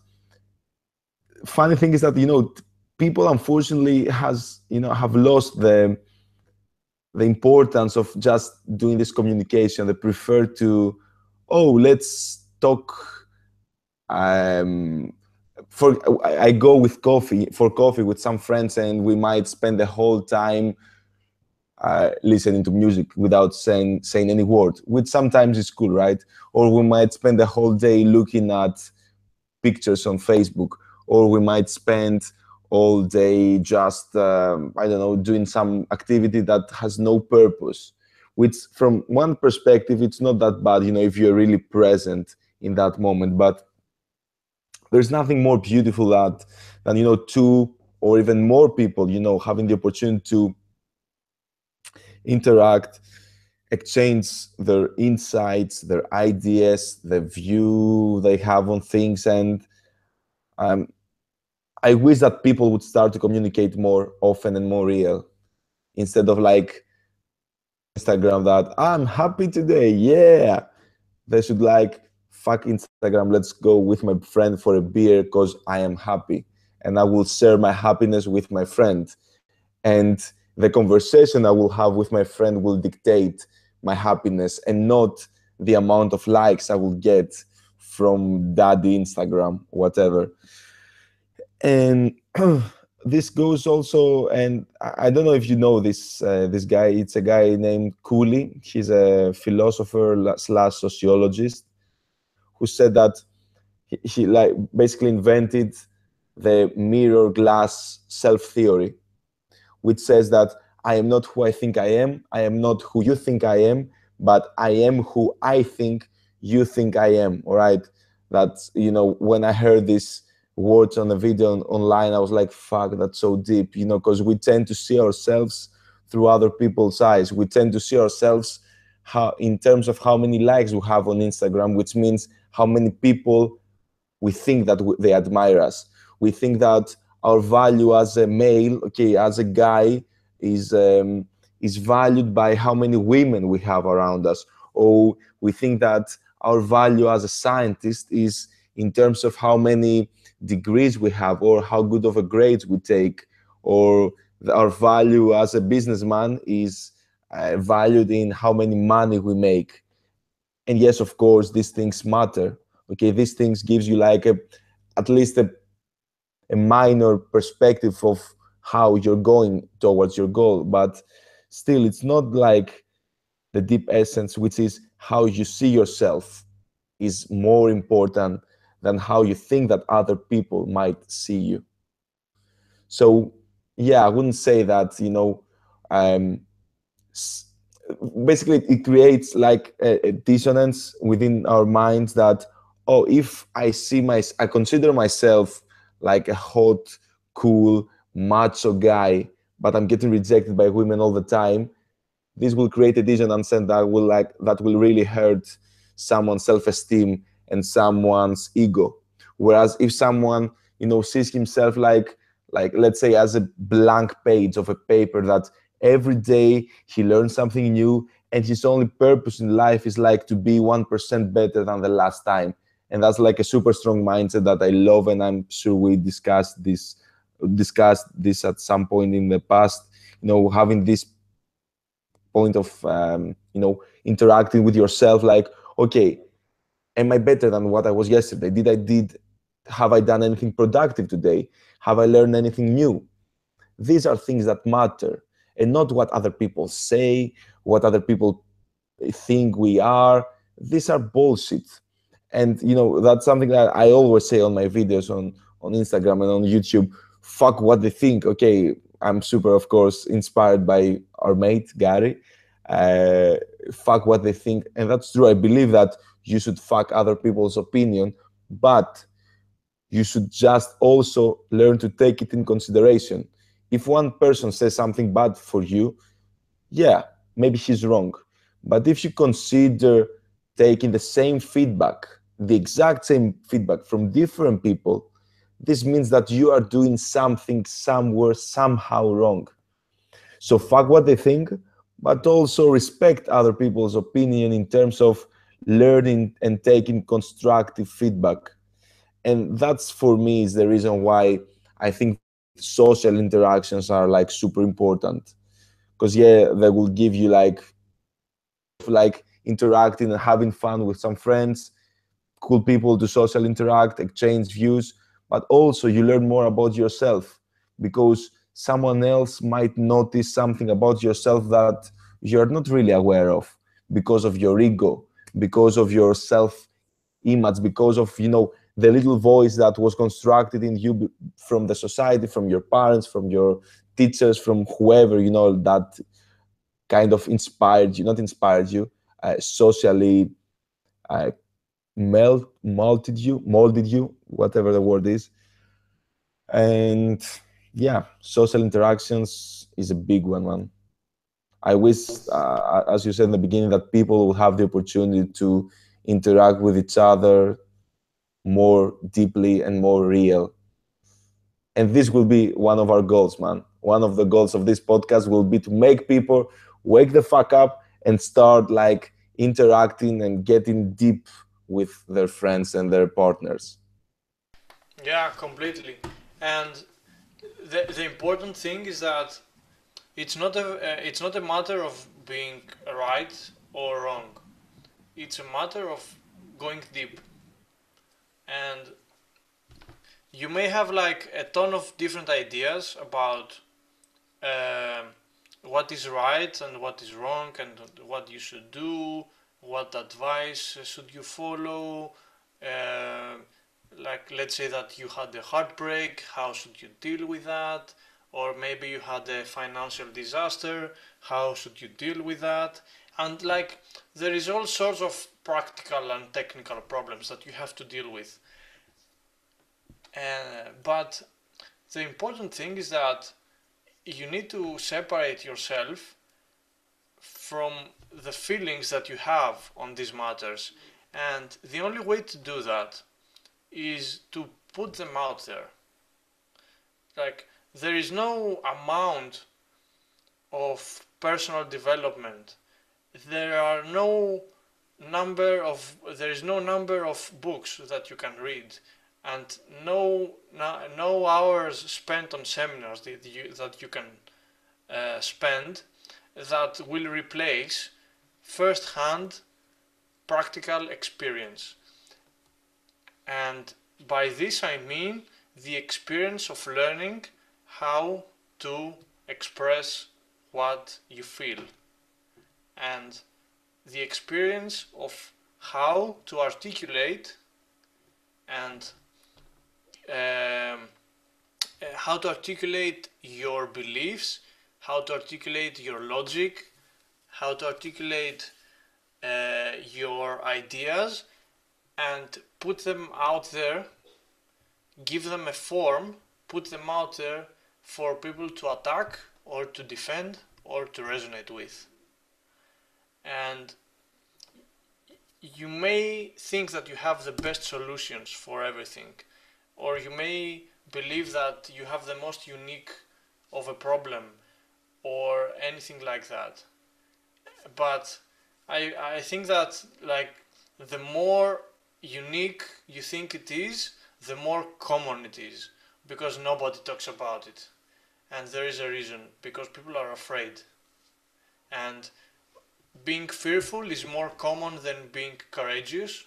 funny thing is that people unfortunately has have lost the importance of just doing this communication. They prefer to, oh, let's talk. um for I go with coffee with some friends, and we might spend the whole time listening to music without saying any word, which sometimes is cool, right? Or we might spend the whole day looking at pictures on Facebook, or we might spend all day just I don't know, doing some activity that has no purpose. Which, from one perspective, it's not that bad, if you're really present in that moment. But there's nothing more beautiful than two or even more people, having the opportunity to interact, exchange their insights, their ideas, the view they have on things. And um, I wish that people would start to communicate more often and more real, instead of like Instagram that I'm happy today. Yeah. They should like, fuck Instagram, let's go with my friend for a beer because I am happy. And I will share my happiness with my friend. And the conversation I will have with my friend will dictate my happiness, and not the amount of likes I will get from daddy Instagram, whatever. And this goes also, and I don't know if you know this guy. It's a guy named Cooley. He's a philosopher slash sociologist who said that he like basically invented the mirror glass self theory, which says that I am not who I think I am not who you think I am, but I am who I think you think I am. All right. That's, when I heard these words on a video online, I was like, fuck, that's so deep, because we tend to see ourselves through other people's eyes. We tend to see ourselves in terms of how many likes we have on Instagram, which means how many people we think that they admire us. We think that our value as a male, okay, as a guy, is is valued by how many women we have around us, or we think that our value as a scientist is in terms of how many degrees we have, or how good of a grades we take, or our value as a businessman is valued in how many money we make. And yes, of course, these things matter. Okay, these things gives you like at least a minor perspective of how you're going towards your goal, but still it's not like the deep essence, which is how you see yourself, is more important than how you think that other people might see you. So yeah, I wouldn't say that, um, basically it creates like a dissonance within our minds that, oh, if I consider myself like a hot, cool, macho guy, but I'm getting rejected by women all the time, this will create a dissonance, and that will really hurt someone's self-esteem and someone's ego. Whereas if someone, sees himself like let's say as a blank page of a paper, that every day he learns something new, and his only purpose in life is like to be 1% better than the last time. And that's like a super strong mindset that I love, and I'm sure we discussed this at some point in the past, having this point of interacting with yourself, like, okay, am I better than what I was yesterday? Did have I done anything productive today? Have I learned anything new? These are things that matter, and not what other people say, what other people think we are. These are bullshit. And that's something that I always say on my videos on Instagram and on YouTube. Fuck what they think. Okay, I'm super, of course, inspired by our mate Gary. uh, Fuck what they think, and that's true. I believe that you should fuck other people's opinion, but you should just also learn to take it in consideration. If one person says something bad for you, yeah, maybe he's wrong. But if you consider taking the same feedback, the exact same feedback from different people, this means that you are doing something somewhere, somehow wrong. So fuck what they think, but also respect other people's opinion in terms of learning and taking constructive feedback. And that's, for me, is the reason why I think social interactions are like super important. Because yeah, they will give you like interacting and having fun with some friends, cool people to social interact, exchange views, but also you learn more about yourself, because someone else might notice something about yourself that you're not really aware of, because of your ego, because of your self image, because of the little voice that was constructed in you from the society, from your parents, from your teachers, from whoever that kind of inspired you, not inspired you, socially uh, molded you, whatever the word is. And yeah, social interactions is a big one, man. I wish, as you said in the beginning, that people will have the opportunity to interact with each other more deeply and more real. And this will be one of our goals, man. One of the goals of this podcast will be to make people wake the fuck up and start like interacting and getting deep with their friends and their partners. Yeah, completely. And the important thing is that it's not a matter of being right or wrong. It's a matter of going deep. And you may have like a ton of different ideas about um what is right and what is wrong and what you should do, what advice should you follow, uh, like let's say that you had a heartbreak, how should you deal with that? Or maybe you had a financial disaster, how should you deal with that? And like there is all sorts of practical and technical problems that you have to deal with. But the important thing is that you need to separate yourself from the feelings that you have on these matters. And the only way to do that is to put them out there. Like, there is no amount of personal development. There are no there is no number of books that you can read, and no hours spent on seminars that you can spend that will replace first-hand practical experience. And by this I mean the experience of learning how to express what you feel, and the experience of how to articulate and um, how to articulate your beliefs, how to articulate your logic, how to articulate your ideas, and put them out there, give them a form, put them out there for people to attack or to defend or to resonate with. And you may think that you have the best solutions for everything, or you may believe that you have the most unique of a problem or anything like that. But I think that like the more unique you think it is, the more common it is, because nobody talks about it. And there is a reason, because people are afraid. And being fearful is more common than being courageous.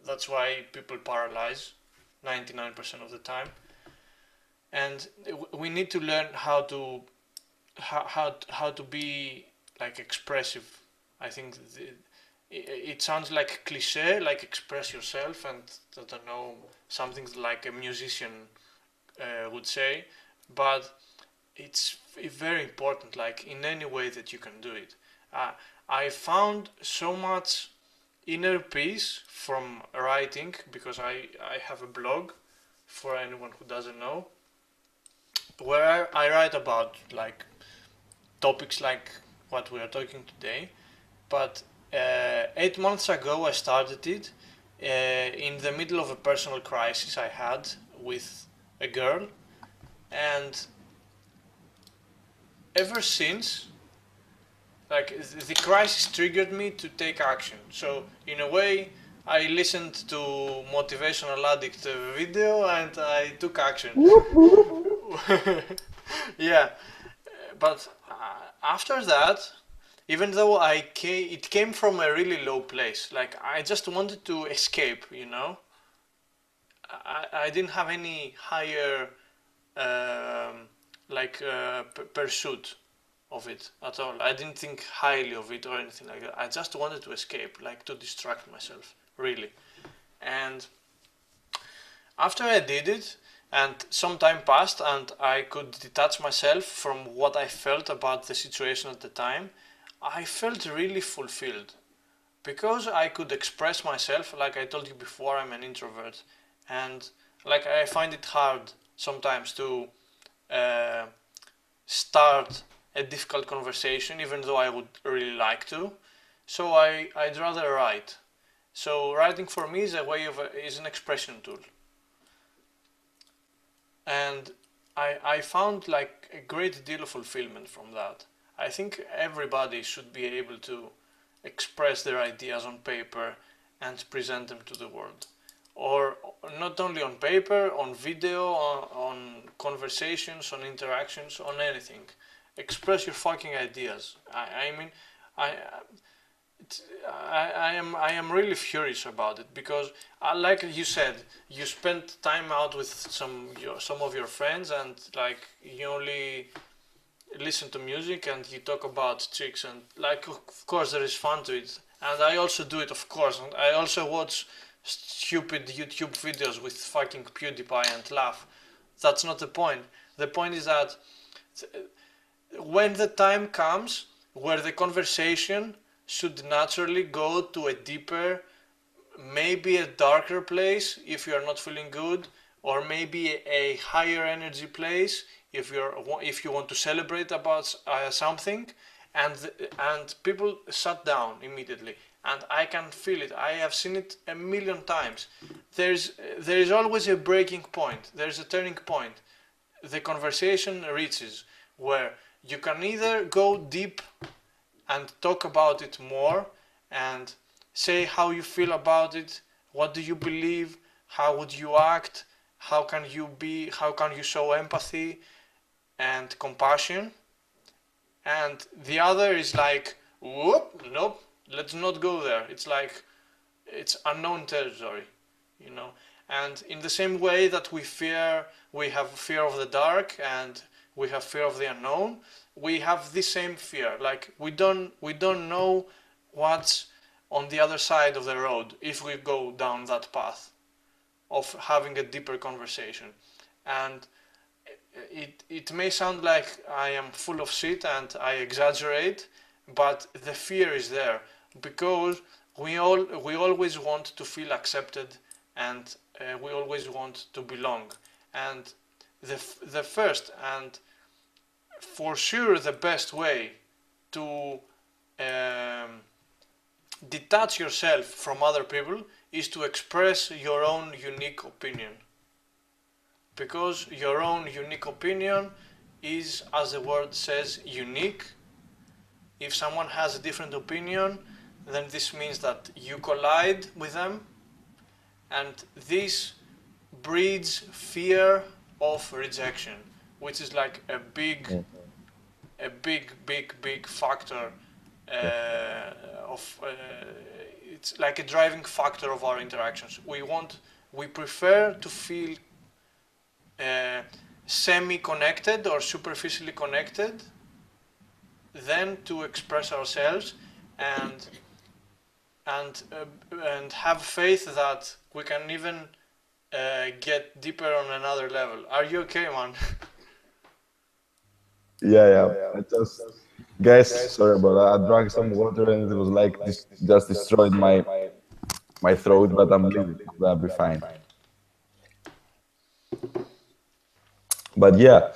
That's why people paralyze 99% of the time. And we need to learn how to be like expressive. I think it sounds like cliche, like express yourself, and I don't know, something like a musician would say, but it's very important, like in any way that you can do it. I found so much inner peace from writing, because I have a blog, for anyone who doesn't know, where I write about like topics like what we are talking today. But 8 months ago I started it in the middle of a personal crisis I had with a girl, and ever since, like the crisis triggered me to take action. So in a way, I listened to motivational addict video and I took action. Yeah, but after that, even though it came from a really low place. Like I just wanted to escape, you know. I didn't have any higher pursuit of it at all. I didn't think highly of it or anything like that. I just wanted to escape, like to distract myself, really. And after I did it, and some time passed, and I could detach myself from what I felt about the situation at the time, I felt really fulfilled. Because I could express myself, like I told you before, I'm an introvert, and like I find it hard sometimes to uh, start a difficult conversation, even though I would really like to. So I'd rather write. So writing for me is a way of is an expression tool, and I found like a great deal of fulfillment from that. I think everybody should be able to express their ideas on paper and present them to the world, or not only on paper, on video, on conversations, on interactions, on anything. Express your fucking ideas. I mean, I I am really furious about it, because like you said, you spent time out with some of your friends, and like you only listen to music and you talk about chicks, and like of course there is fun to it, and I also do it, of course, and I also watch stupid YouTube videos with fucking PewDiePie and laugh. That's not the point. The point is that when the time comes where the conversation should naturally go to a deeper, maybe a darker place if you are not feeling good, or maybe a higher energy place if you want to celebrate about something, and people shut down immediately. And I can feel it. I have seen it a million times. There is always a breaking point. There's a turning point. The conversation reaches where you can either go deep and talk about it more and say how you feel about it, what do you believe, how would you act, how can you show empathy and compassion. And the other is like, whoop, nope, let's not go there. It's like, it's unknown territory, you know. And in the same way that we have fear of the dark and we have fear of the unknown, we have the same fear. Like we don't know what's on the other side of the road if we go down that path of having a deeper conversation. And it may sound like I am full of shit and I exaggerate, but the fear is there because we always want to feel accepted, and we always want to belong. And the first and for sure the best way to um, detach yourself from other people is to express your own unique opinion, because your own unique opinion is, as the word says, unique. If someone has a different opinion, then this means that you collide with them, and this breeds fear of rejection, which is like a big factor of it's like a driving factor of our interactions. We prefer to feel uh, semi-connected or superficially connected than to express ourselves and and have faith that we can even get deeper on another level. Are you okay, man? Yeah, yeah. I just, guys, sorry about that. I drank some water and it was like this just destroyed my throat, but I'm leaving. I'll be fine. But yeah,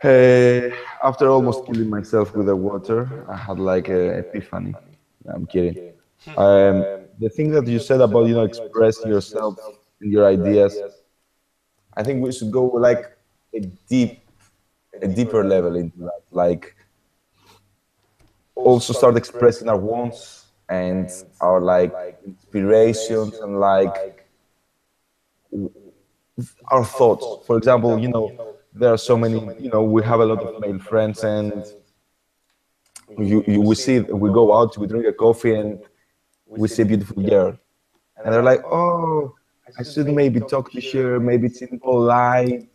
uh, after almost killing myself with the water, I had like a epiphany. I'm kidding. The thing that you said about expressing yourself and your ideas, I think we should go like a deep, a deeper level into that. Like also start expressing our wants and our like inspirations and like our thoughts. For example, there are so many. We have a lot of male friends, and we see, we go out, we drink a coffee, and we see a beautiful girl, and they're like, "Oh, I should maybe talk to her. Maybe it's impolite."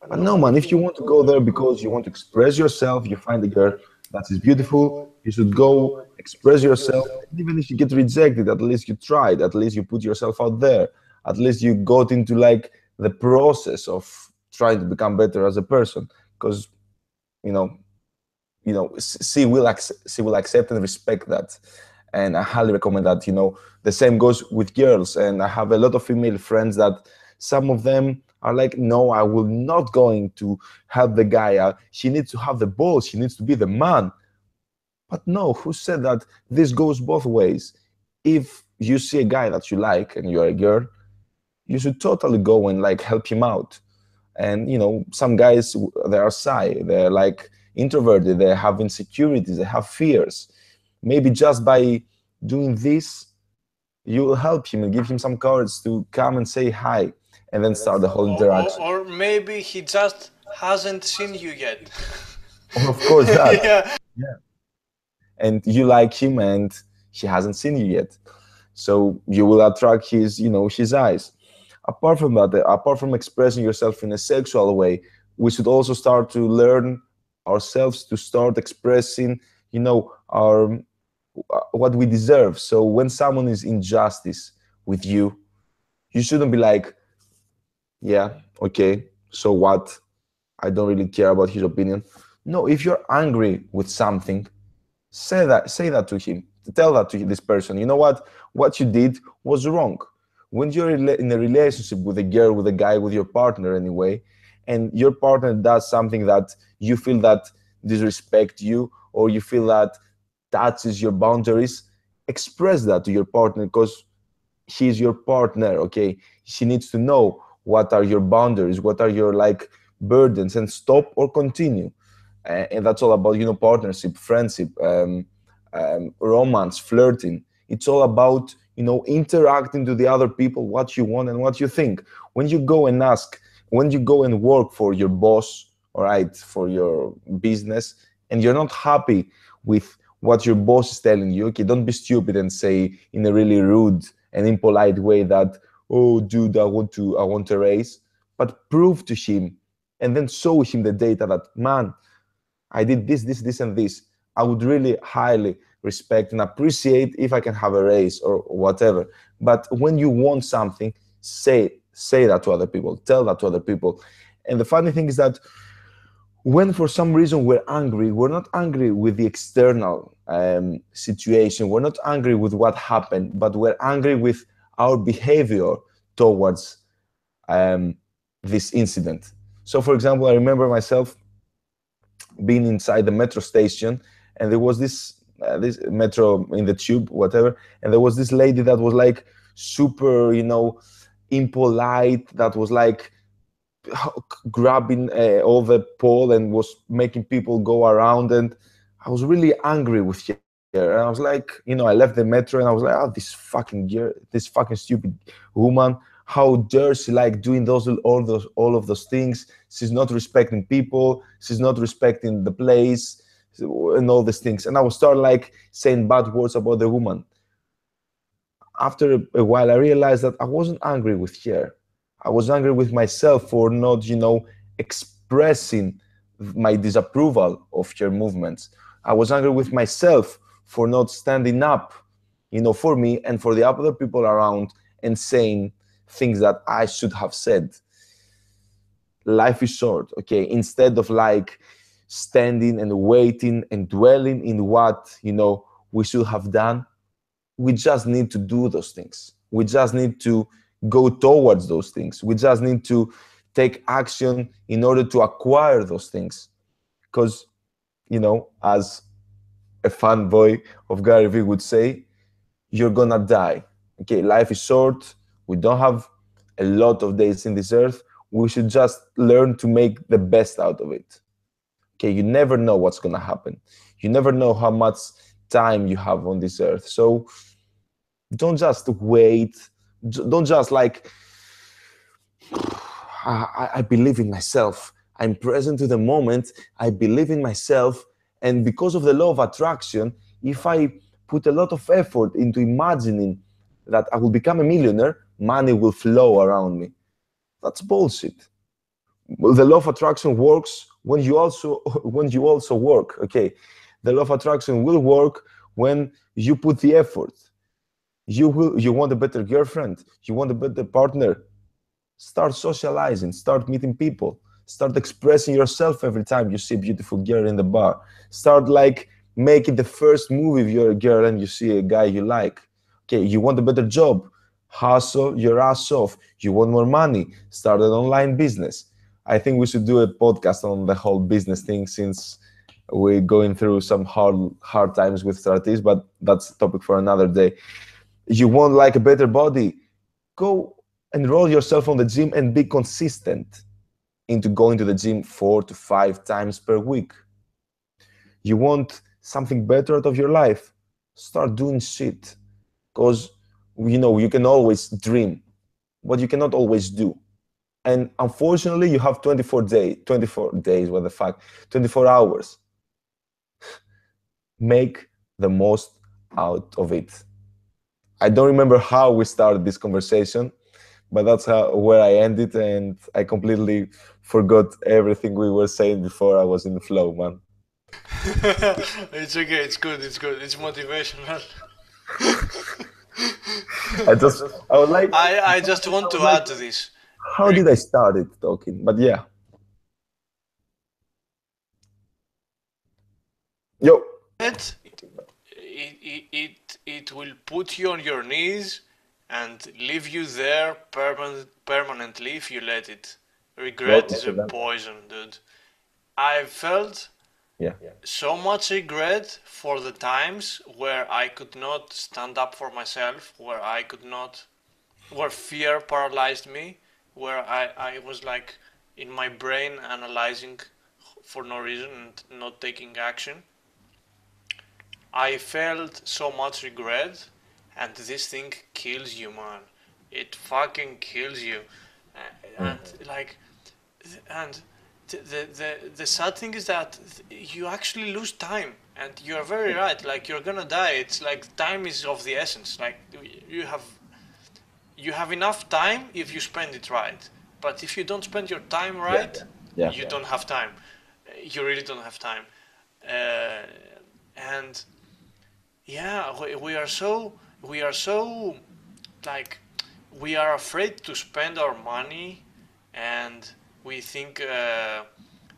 But no, man, if you want to go there because you want to express yourself, you find a girl that is beautiful, you should go express yourself. And even if you get rejected, at least you tried, at least you put yourself out there, at least you got into like the process of trying to become better as a person. Because, you know, she will accept and respect that. And I highly recommend that. The same goes with girls, and I have a lot of female friends that some of them are like, no, I will not going to help the guy out. She needs to have the balls, she needs to be the man. But no, who said that? This goes both ways. If you see a guy that you like and you're a girl, you should totally go and like help him out. And some guys, they are shy, they're like introverted, they have insecurities, they have fears. Maybe just by doing this, you will help him and give him some courage to come and say hi, and then start the whole interaction. Or maybe he just hasn't seen you yet. Or of course that. Yeah. Yeah. And you like him and he hasn't seen you yet, so you will attract his eyes. Apart from that, apart from expressing yourself in a sexual way, we should also start to learn ourselves to start expressing our what we deserve. So when someone is injustice, with you, you shouldn't be like, yeah, okay, so what? I don't really care about his opinion. No, if you're angry with something, say that to him. Tell that to this person. You know what you did was wrong. When you're in a relationship with a girl, with a guy, with your partner anyway, and your partner does something that you feel that disrespect you, or you feel that touches your boundaries, express that to your partner, because she's your partner. Okay, she needs to know what are your boundaries, what are your like burdens, and stop or continue. And that's all about, partnership, friendship, romance, flirting. It's all about, interacting to the other people, what you want and what you think. When you go and ask, when you go and work for your boss, all right, for your business, and you're not happy with what your boss is telling you, okay, don't be stupid and say in a really rude and impolite way that, oh dude, I want a raise. But prove to him, and then show him the data that, man, I did this, and this. I would really highly respect and appreciate if I can have a raise or whatever. But when you want something, say that to other people, tell that to other people. And the funny thing is that when for some reason we're angry, we're not angry with the external situation, we're not angry with what happened, but we're angry with our behavior towards um, this incident. So, for example, I remember myself being inside the metro station, and there was this metro in the tube, whatever, and there was this lady that was like super, impolite, that was like grabbing all the pole and was making people go around, and I was really angry with her. And I was like, I left the metro and I was like, oh, this fucking girl, this fucking stupid woman, how dare she like doing all of those things? She's not respecting people, she's not respecting the place, and all these things. And I would start like saying bad words about the woman. After a while, I realized that I wasn't angry with her. I was angry with myself for not, expressing my disapproval of her movements. I was angry with myself for not standing up, for me and for the other people around, and saying things that I should have said. Life is short, okay? Instead of like standing and waiting and dwelling in what, we should have done, we just need to do those things. We just need to go towards those things. We just need to take action in order to acquire those things. Because, as a fanboy of Gary Vee would say, you're gonna die. Okay, life is short. We don't have a lot of days in this earth. We should just learn to make the best out of it. Okay, you never know what's gonna happen. You never know how much time you have on this earth. So don't just wait. Don't just like, I believe in myself. I'm present to the moment. I believe in myself. And because of the law of attraction, if I put a lot of effort into imagining that I will become a millionaire, money will flow around me. That's bullshit. Well, the law of attraction works when you also when you also work. Okay, the law of attraction will work when you put the effort. You want a better girlfriend, you want a better partner, start socializing, start meeting people, start expressing yourself every time you see a beautiful girl in the bar, start like making the first move if you're a girl and you see a guy you like. Okay, you want a better job, hustle your ass off. You want more money, start an online business. I think we should do a podcast on the whole business thing, since we're going through some hard times with strategies, but that's a topic for another day. You want like a better body, go enroll yourself on the gym and be consistent into going to the gym 4 to 5 times per week. You want something better out of your life, start doing shit. Because you can always dream, but you cannot always do. And unfortunately, you have 24 days, what the fuck, 24 hours. Make the most out of it. I don't remember how we started this conversation, but that's where I ended, and I completely forgot everything we were saying before. I was in the flow, man. It's okay. It's good. It's good. It's motivational. I just, I would like, I just I want would to like, add to this, how did I Rick. start it talking? But yeah, yo, It, it will put you on your knees and leave you there permanently if you let it. Regret is welcome a to them. poison, dude. I felt Yeah. so much regret for the times where I could not stand up for myself, where I could not, where fear paralyzed me, where I was like in my brain analyzing for no reason and not taking action. I felt so much regret, and this thing kills you, man. It fucking kills you. Mm. And like, and the sad thing is that you actually lose time, and you're very right. Like you're gonna die. It's like time is of the essence. Like you have you have enough time if you spend it right. But if you don't spend your time Yeah. right, Yeah. you don't have time. You really don't have time. Uh, and yeah, we are so like we are afraid to spend our money, and we think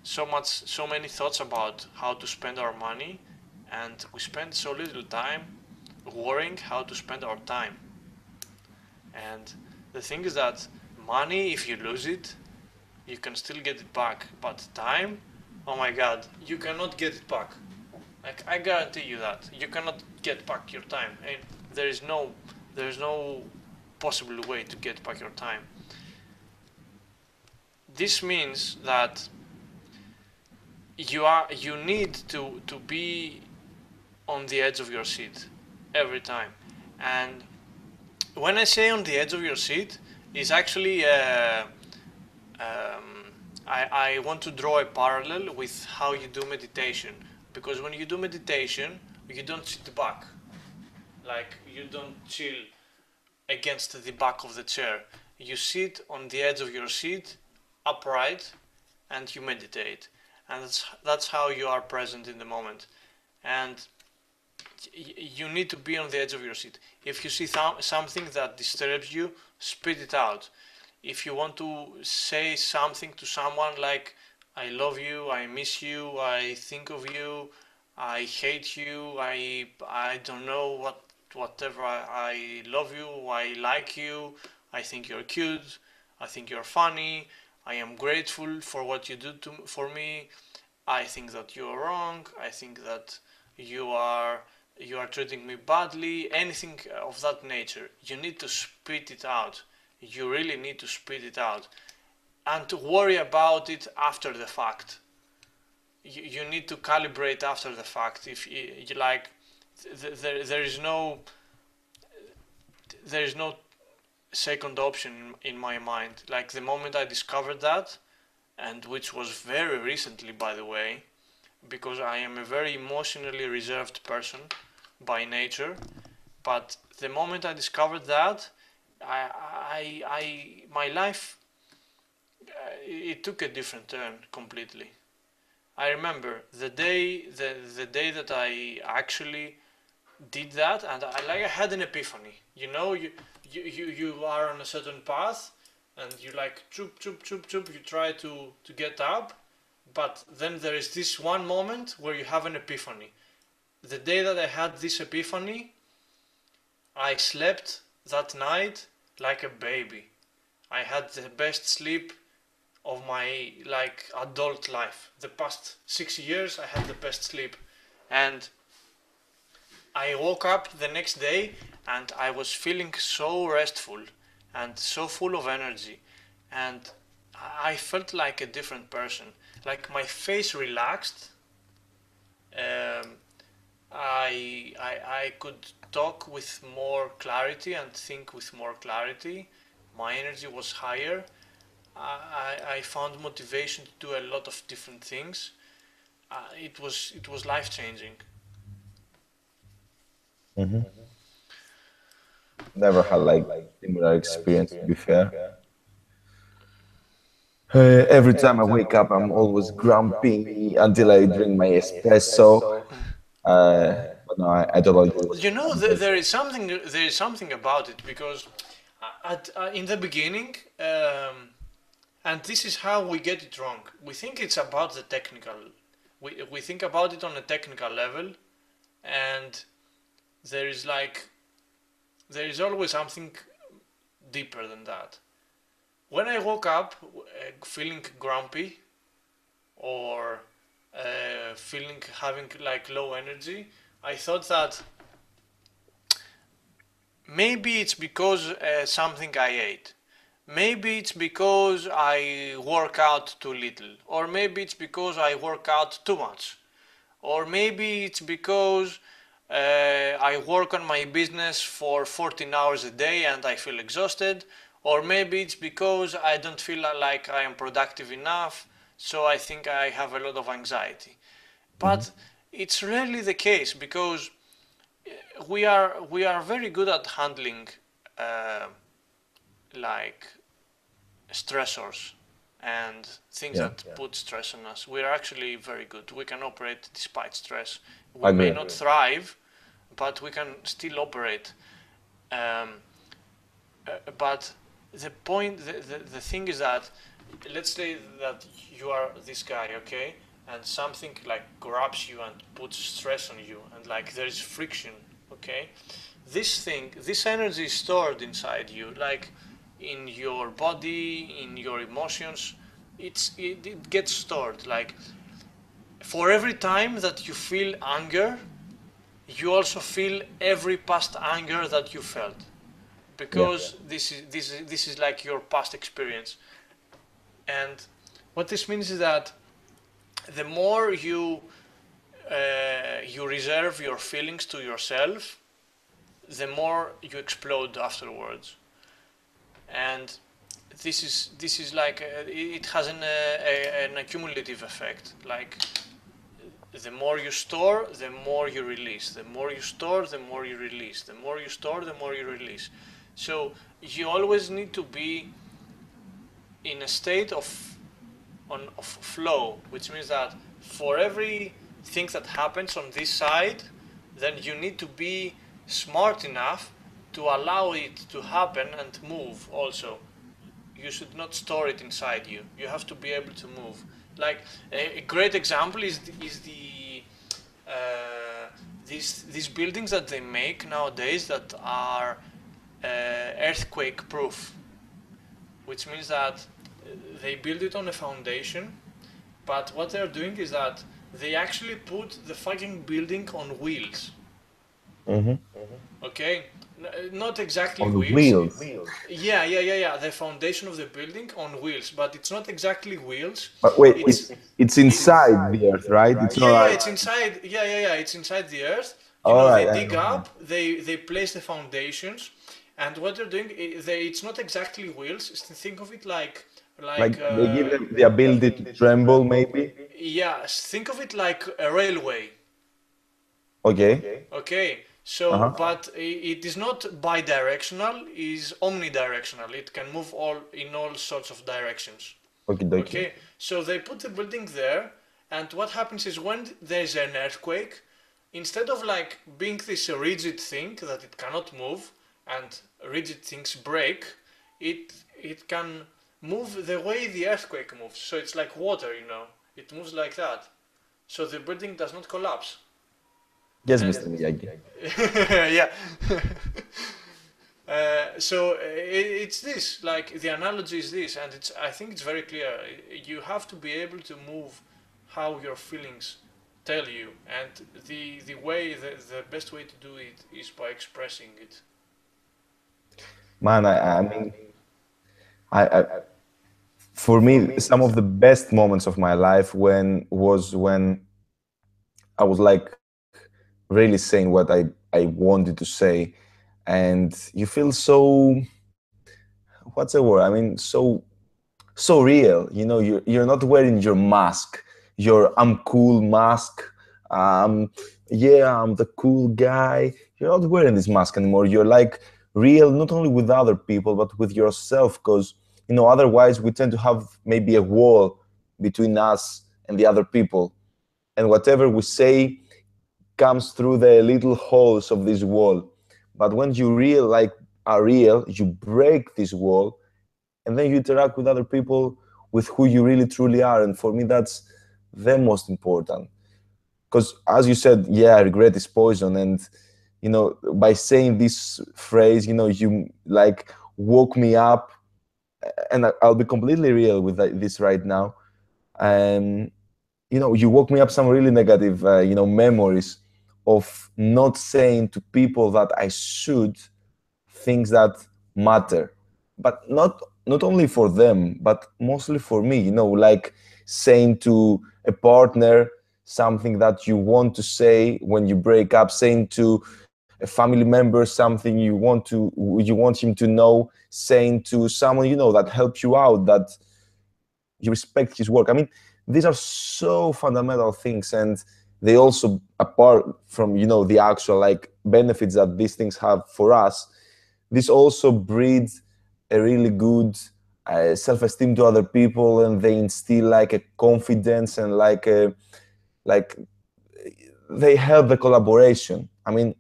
so many thoughts about how to spend our money, and we spend so little time worrying how to spend our time. And the thing is that money, if you lose it, you can still get it back, but time, oh my god, you cannot get it back. Like I guarantee you that you cannot get back your time, and there is no possible way to get back your time. This means that you need to be on the edge of your seat every time. And when I say on the edge of your seat, is actually I want to draw a parallel with how you do meditation, because when you do meditation, you don't sit back, like you don't chill against the back of the chair. You sit on the edge of your seat, upright, and you meditate. And that's how you are present in the moment. And you need to be on the edge of your seat. If you see something that disturbs you, spit it out. If you want to say something to someone like, I love you, I miss you, I think of you, I hate you, I don't know whatever, I love you, I like you, I think you're cute, I think you're funny, I am grateful for what you do for me, I think that you're wrong, I think that you are you are treating me badly, anything of that nature. You need to spit it out. You really need to spit it out and to worry about it after the fact. You need to calibrate after the fact. If you like, there is no second option in my mind. Like the moment I discovered that, and which was very recently, by the way, because I am a very emotionally reserved person by nature. But the moment I discovered that, my life, it took a different turn completely. I remember the day that I actually did that, and I had an epiphany. You know, you are on a certain path, and you like choop choop choop choop. You try to get up, but then there is this one moment where you have an epiphany. The day that I had this epiphany, I slept that night like a baby. I had the best sleep of my like adult life. The past 6 years I had the best sleep. And I woke up the next day and I was feeling so restful and so full of energy, and I felt like a different person. Like my face relaxed. Um, I could talk with more clarity and think with more clarity. My energy was higher. I found motivation to do a lot of different things. It was life changing. Hmm. Never had like similar experience, to be fair. Every time I wake up, I'm always grumpy until I drink my espresso. But no, I totally agree with You you. know, I'm very sure. there is something about it because in the beginning, and this is how we get it wrong. We think it's about the technical. We think about it on a technical level, and there is like there is always something deeper than that. When I woke up feeling grumpy or feeling having like low energy, I thought that maybe it's because something I ate. Maybe it's because I work out too little. Or maybe it's because I work out too much. Or maybe it's because I work on my business for 14 hours a day and I feel exhausted. Or maybe it's because I don't feel like I am productive enough, so I think I have a lot of anxiety. Mhm. But it's rarely the case because we are very good at handling uh, like stressors and things Yeah, that put stress on us. We're actually very good. We can operate despite stress. I We may agree. not thrive, but we can still operate. Um, but the thing is that, let's say that you are this guy, okay, and something like grabs you and puts stress on you, and like there is friction, okay. This energy is stored inside you, like in your body, in your emotions. It gets stored. Like for every time that you feel anger, you also feel every past anger that you felt Yeah. because this is like your past experience. And what this means is that the more you reserve your feelings to yourself, the more you explode afterwards. And this is like it has an accumulative effect. Like the more you store, the more you release. The more you store, the more you release. The more you store, the more you release. So you always need to be in a state of flow, which means that for every thing that happens on this side, then you need to be smart enough to allow it to happen and move also. You should not store it inside you. You have to be able to move. Like a great example is uh, these buildings that they make nowadays that are earthquake proof, which means that they build it on a foundation, but what they're doing is that they actually put the fucking building on wheels. Hmm. Okay, not exactly On wheels. wheels. Yeah. The foundation of the building on wheels, but it's not exactly wheels. But wait, It's it's inside the earth, right? It's not yeah, like. it's inside. Yeah. It's inside the earth. You All know, right, they I dig understand. up, they place the foundations, and what they're doing, it's not exactly wheels. Think of it Like like they give them the ability to tremble, maybe. yeah, think of it like a railway. Okay. Okay, Uh so huh. but it is not bi-directional, is omnidirectional. It can move all in all sorts of directions. Okay, dokie. Okay, so they put the building there, and what happens is when there's an earthquake, instead of like being this rigid thing that it cannot move and rigid things break, it can move the way the earthquake moves. So it's like water, it moves like that. So the building does not collapse. Yes, And Mr. Miyagi. yeah. So it's this, like the analogy is this, and I think it's very clear. You have to be able to move how your feelings tell you, and the best way to do it is by expressing it. Man, I mean, I for me, some of the best moments of my life when I was like really saying what I wanted to say, and you feel so, what's the word? I mean, so real. You know, you're not wearing your mask, your I'm cool mask. Um, yeah, I'm the cool guy. You're not wearing this mask anymore. You're like real, not only with other people but with yourself. Because otherwise we tend to have maybe a wall between us and the other people, and whatever we say comes through the little holes of this wall. But when you are real, you break this wall, and then you interact with other people with who you really truly are. And for me, that's the most important. Because as you said, yeah, regret is poison. And by saying this phrase, you like woke me up, and I'll be completely real with this right now. And you woke me up some really negative memories of not saying to people that I should, things that matter, but not only for them, but mostly for me. Like saying to a partner something that you want to say when you break up, saying to a family member something you want him to know, saying to someone that helps you out, that you respect his work. I mean, these are so fundamental things, and they also, apart from the actual like benefits that these things have for us, this also breeds a really good self-esteem to other people, and they instill like a confidence, and like they help the collaboration. I mean,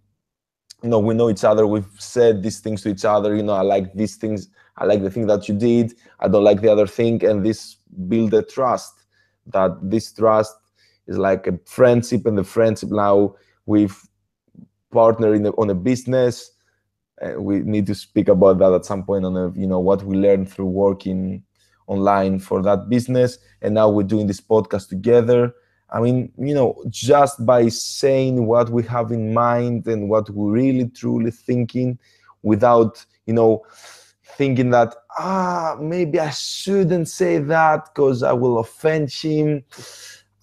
we know each other, we've said these things to each other, I like these things, I like the thing that you did, I don't like the other thing, and this build a trust. That this trust is like a friendship, and the friendship now we've partnered on a business. We need to speak about that at some point on what we learned through working online for that business, and now we're doing this podcast together. I mean, just by saying what we have in mind and what we're really truly thinking, without thinking that maybe I shouldn't say that because I will offend him,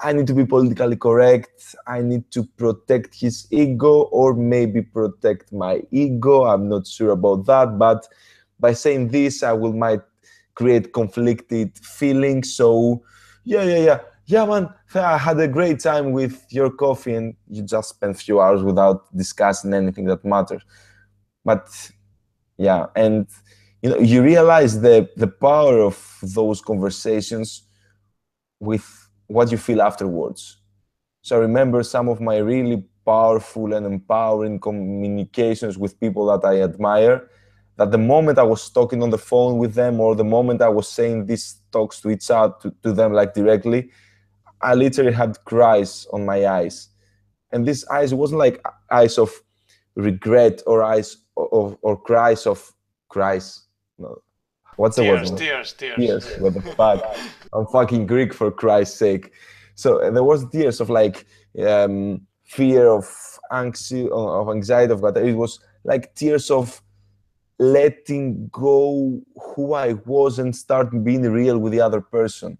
I need to be politically correct, I need to protect his ego, or maybe protect my ego. I'm not sure about that, but by saying this, I will might create conflicted feelings. So yeah, man, I had a great time with your coffee, and you just spent a few hours without discussing anything that matters. But yeah, and you realize the power of those conversations with what you feel afterwards. So I remember some of my really powerful and empowering communications with people that I admire, that the moment I was talking on the phone with them, or the moment I was saying these talks to each other, to them like directly, I literally had cries on my eyes. And these eyes wasn't like eyes of regret, or eyes or cries. No, what's the word? Tears, tears, tears. Tears. What the fuck? I'm fucking Greek, for Christ's sake. So there was tears of like fear, of anxiety, of what it was, like tears of letting go who I was and start being real with the other person.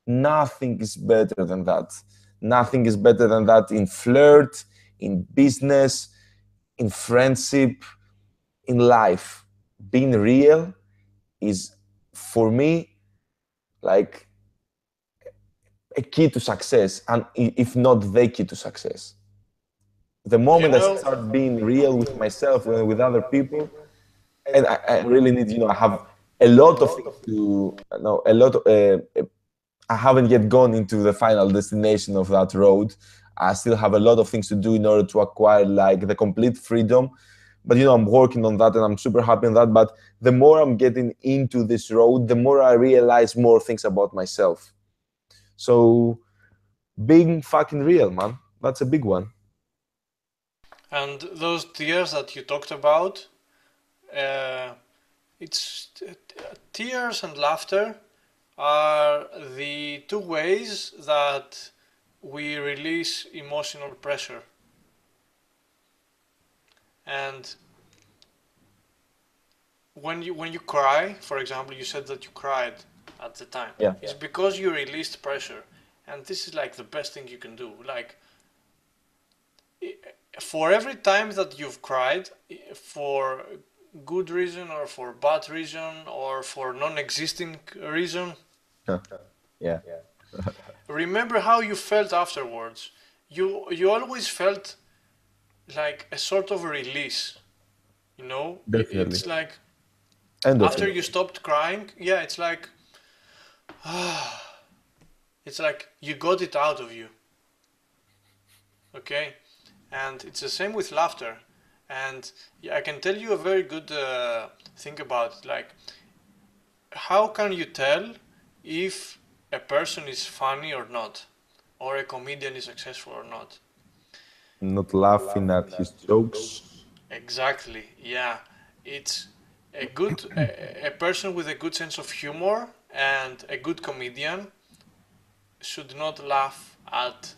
Nothing is better than that. Nothing is better than that in flirt, in business, in friendship, in life. Being real is, for me, like a key to success, and if not the key to success. The You moment I know, start being real with myself and with other people, and I really need, I have a lot of things to, no, a lot. I haven't yet gone into the final destination of that road. I still have a lot of things to do in order to acquire like the complete freedom. But I'm working on that, and I'm super happy on that. But the more I'm getting into this road, the more I realize more things about myself. So being fucking real, man, that's a big one. and those tears that you talked about, uh, it's tears and laughter are the two ways that we release emotional pressure. And when you cry, for example, you said that you cried at the time. Yeah. It's because you released pressure, and this is like the best thing you can do. Like for every time that you've cried, for good reason or for bad reason or for non-existing reason, Yeah. remember how you felt afterwards. You always felt like a sort of release. Definitely. It's like after Endorphin. you stopped crying, yeah, it's like you got it out of you. Okay? And it's the same with laughter. And yeah, I can tell you a very good thing about it. Like, how can you tell if a person is funny or not, or a comedian is successful or not? Not laughing at his jokes. Exactly. Yeah, it's a person with a good sense of humor and a good comedian should not laugh at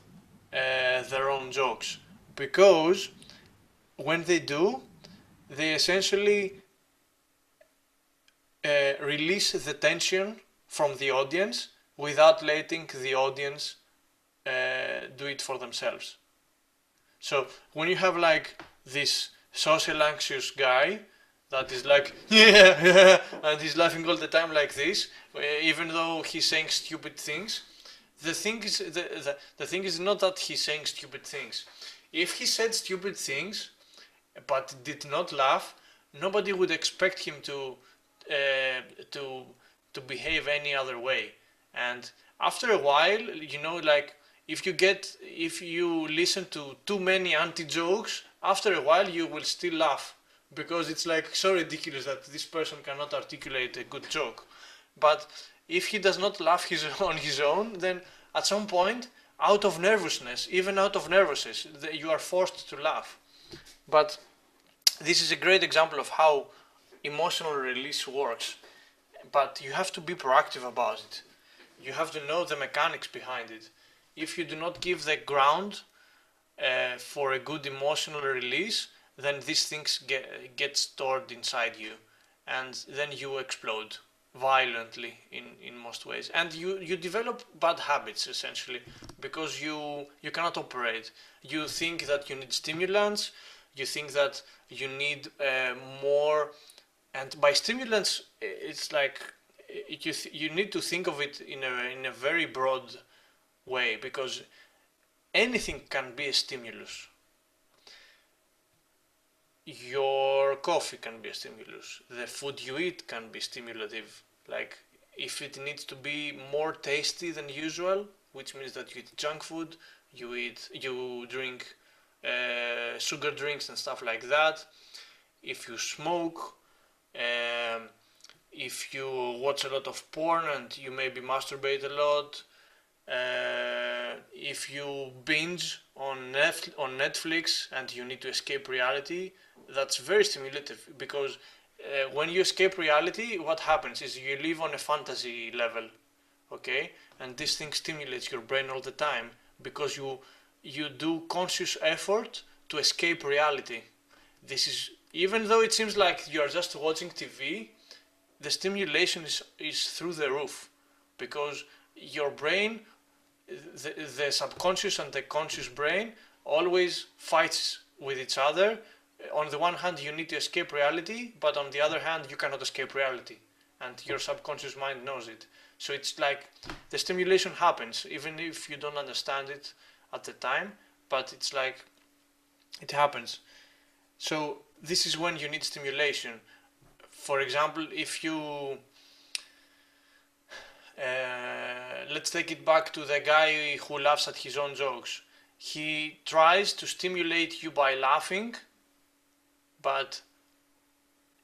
their own jokes, because when they do, they essentially release the tension from the audience without letting the audience do it for themselves. So when you have like this social anxious guy that is like yeah, yeah, and he's laughing all the time like this, even though he's saying stupid things, the thing is not that he's saying stupid things. If he said stupid things but did not laugh, nobody would expect him uh, to to behave any other way. And after a while, like if you listen to too many anti jokes, after a while you will still laugh because it's like so ridiculous that this person cannot articulate a good joke. But if he does not laugh on his own, then at some point, out of nervousness, even out of nervousness, you are forced to laugh. But this is a great example of how emotional release works. But you have to be proactive about it. You have to know the mechanics behind it. If you do not give the ground for a good emotional release, then these things get stored inside you, and then you explode violently in most ways, and you develop bad habits essentially because you cannot operate. You think that you need stimulants, you think that you need more, and by stimulants it's like you need to think of it in a very broad way, because anything can be a stimulus. Your coffee can be a stimulus. The food you eat can be stimulative. Like if it needs to be more tasty than usual, which means that you eat junk food, you drink sugar drinks and stuff like that. If you smoke, um, if you watch a lot of porn and you maybe masturbate a lot, if you binge on Netflix and you need to escape reality, that's very stimulative because when you escape reality, what happens is you live on a fantasy level, okay, and this thing stimulates your brain all the time because you do conscious effort to escape reality. This is, even though it seems like you are just watching TV, the stimulation is through the roof because your brain, the subconscious and the conscious brain always fights with each other. On the one hand you need to escape reality, but on the other hand you cannot escape reality, and your subconscious mind knows it. So it's like the stimulation happens even if you don't understand it at the time, but it's like it happens. So this is when you need stimulation. For example, if you let's take it back to the guy who laughs at his own jokes. He tries to stimulate you by laughing, but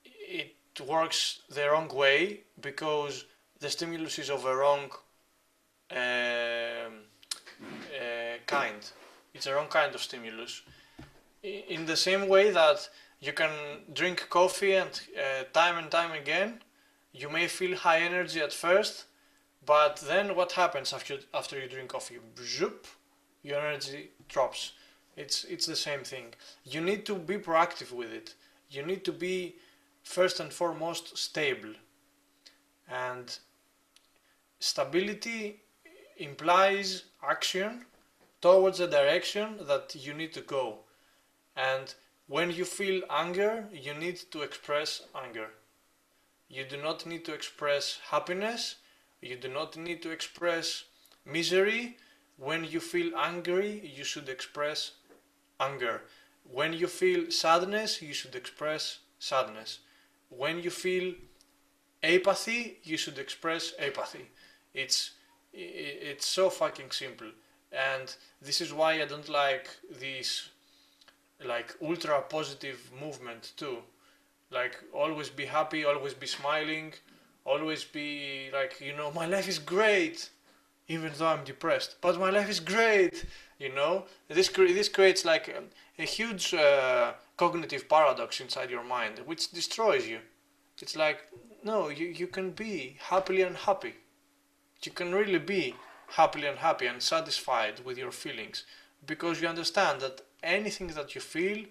it works the wrong way because the stimulus is of a wrong kind. It's a wrong kind of stimulus. In the same way that you can drink coffee and time again, you may feel high energy at first, but then what happens after you drink coffee? Zoop, your energy drops. It's the same thing. You need to be proactive with it. You need to be first and foremost stable. And stability implies action towards the direction that you need to go. And when you feel anger, you need to express anger. You do not need to express happiness. You do not need to express misery. When you feel angry, you should express anger. When you feel sadness, you should express sadness. When you feel apathy, you should express apathy. It's it's so fucking simple. And this is why I don't like these like ultra positive movement too. Like always be happy, always be smiling, always be like, my life is great, even though I'm depressed. But my life is great, you know. This creates like a huge cognitive paradox inside your mind, which destroys you. It's like, no, you can be happily unhappy. You can really be happily unhappy and satisfied with your feelings because you understand that anything that you feel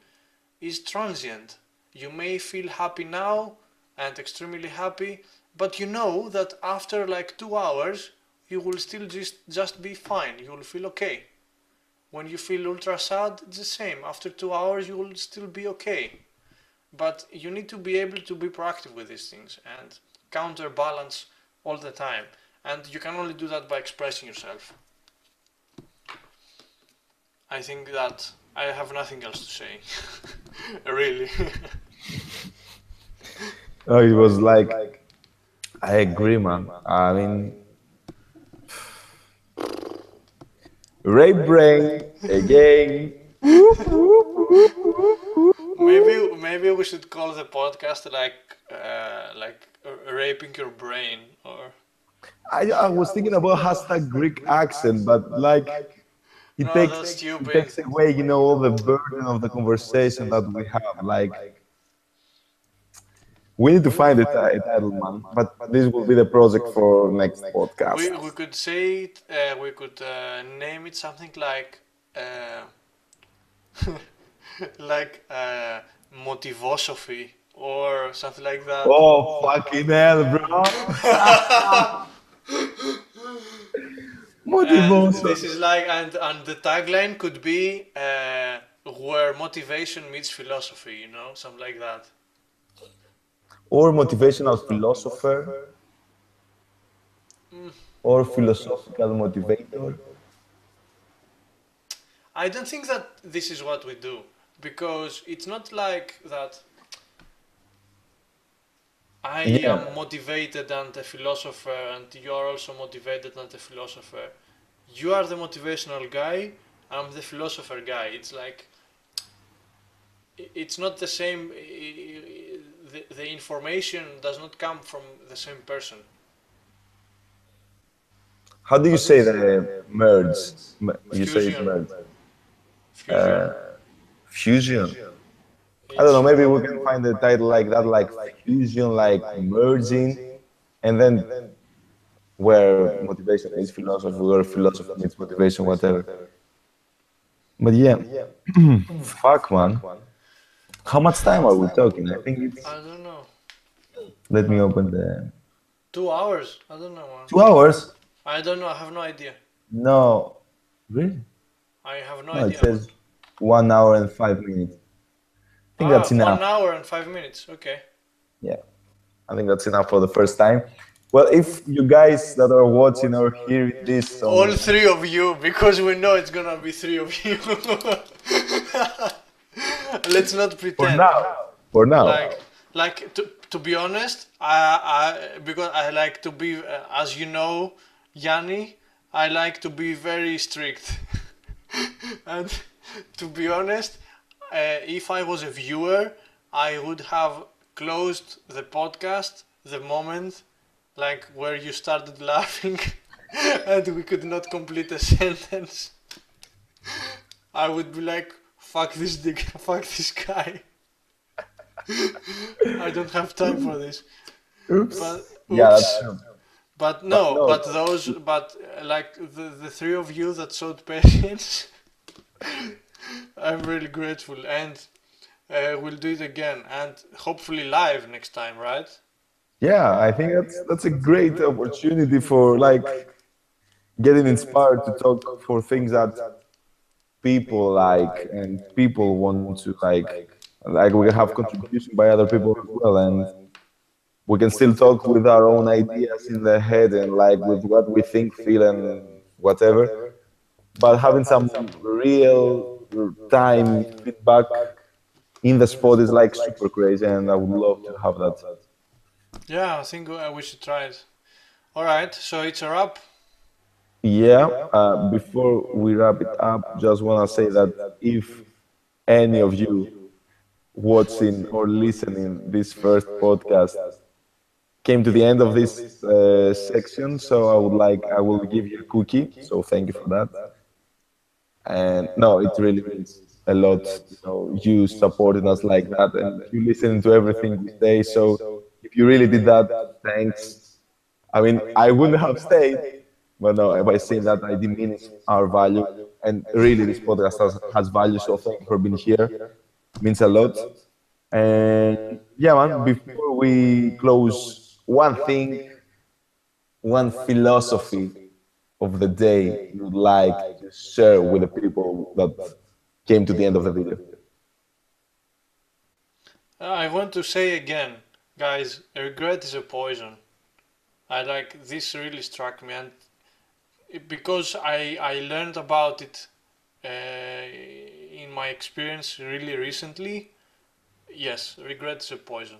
is transient. You may feel happy now and extremely happy, but you know that after like 2 hours, you will still just be fine. You will feel okay. When you feel ultra sad, it's the same. After 2 hours, you will still be okay. But you need to be able to be proactive with these things and counterbalance all the time. And you can only do that by expressing yourself. I think that I have nothing else to say. Really. Oh, it was like, I agree, man. I mean, rape brain again. Whoop, whoop, whoop, whoop, whoop, whoop. Maybe we should call the podcast like raping your brain or I was thinking about hashtag Greek accent, but like it no, takes that's it stupid. takes away, all the burden of the conversation that we have. Like we need to find a title, man. But this will be the project for next podcast. We could say it. We could name it something like uh, like motivosophy or something like that. Oh fucking hell, bro! And Motivation this is like and the tagline could be where motivation meets philosophy. Something like that. or motivational philosopher or philosophical motivator. I don't think that this is what we do because it's not like that I Yeah. am motivated and a philosopher and you are also motivated and a philosopher. You are the motivational guy, I'm the philosopher guy. It's like it's not the same. The information does not come from the same person. How do you say the merge? You say it Fusion, merge. fusion. Fusion. I don't It's know. Maybe we can find a title like that, like fusion, like merging, and then where motivation meets philosophy, or philosophy meets motivation, whatever. But yeah, fuck, man. How much time are we talking? I think it's. I don't know. Let me open the. 2 hours? I don't know, man. 2 hours? I don't know. I have no idea. No. Really? I have no No, it idea, man. says 1 hour and 5 minutes. I think Ah, that's one enough. hour and 5 minutes. Okay. Yeah, I think that's enough for the first time. Well, if you guys that are watching or hearing this All on three of you, because we know it's gonna be three of you. Let's not for pretend. now, for now, Like to be honest, because I like to be, as you know, Yanni, I like to be very strict. And to be honest, if I was a viewer, I would have closed the podcast the moment like where you started laughing and we could not complete a sentence. I would be like, fuck this dick, fuck this guy. I don't have time for this. oops. But Yeah, that's oops. true. But But no, no, like the three of you that showed patience, I'm really grateful, and we'll do it again, and hopefully live next time, right? yeah, I think that's a great opportunity for like getting inspired to talk for things that people like and people want to like we have contribution by other people as well, and we can still talk with our own ideas in the head and like with what we think, feel, and whatever. But having some real time feedback in the spot is like super crazy, and I would love to have that. Yeah, I think we should try it. All right, so it's a wrap. Yeah. Before we wrap it up, just wanna say that if any of you watching or listening this first podcast came to the end of this section. So I will give you a cookie. So thank you for that. And no, it really means a lot, you supporting us like that and you listening to everything we say. So if you really did that, thanks. I mean, I wouldn't have stayed, but no, by saying that, I diminish our value. And really, this podcast has value. So thank you for being here. Means a lot. And yeah, man, before we close, one thing, one philosophy of the day you'd like to share with the people that came to the end of the video? I want to say again, guys, regret is a poison. I like this really struck me, and because I learned about it in my experience really recently. Yes, regret is a poison,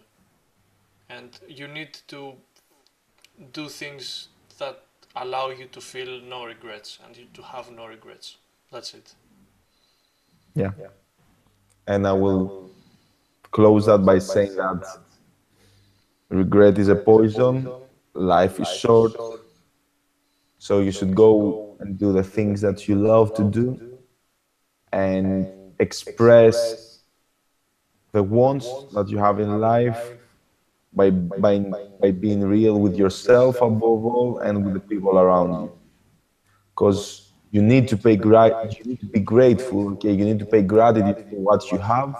and you need to do things that allow you to feel no regrets and you to have no regrets. That's it. Yeah. And I will close that by saying that regret is a poison, life is short, so you should go and do the things that you love to do and express the wants that you have in life by being real with yourself above all and with the people around you. Because you need to be grateful, okay? You need to pay gratitude for what you have.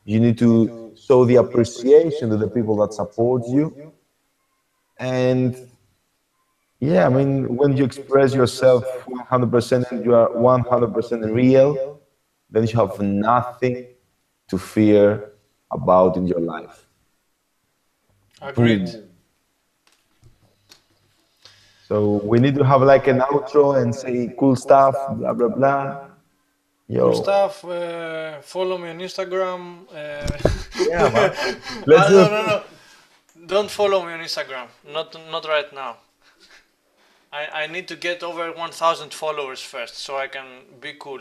You need to show the appreciation to the people that support you. And yeah, I mean, when you express yourself 100% and you are 100% real, then you have nothing to fear about in your life. Agreed. Boom. So we need to have like an outro and say cool stuff, blah, blah, blah. Cool Yo, stuff. Follow me on Instagram. yeah, man. Let's Ah, do no, it. no, no. Don't follow me on Instagram. Not right now. I need to get over 1,000 followers first so I can be cool.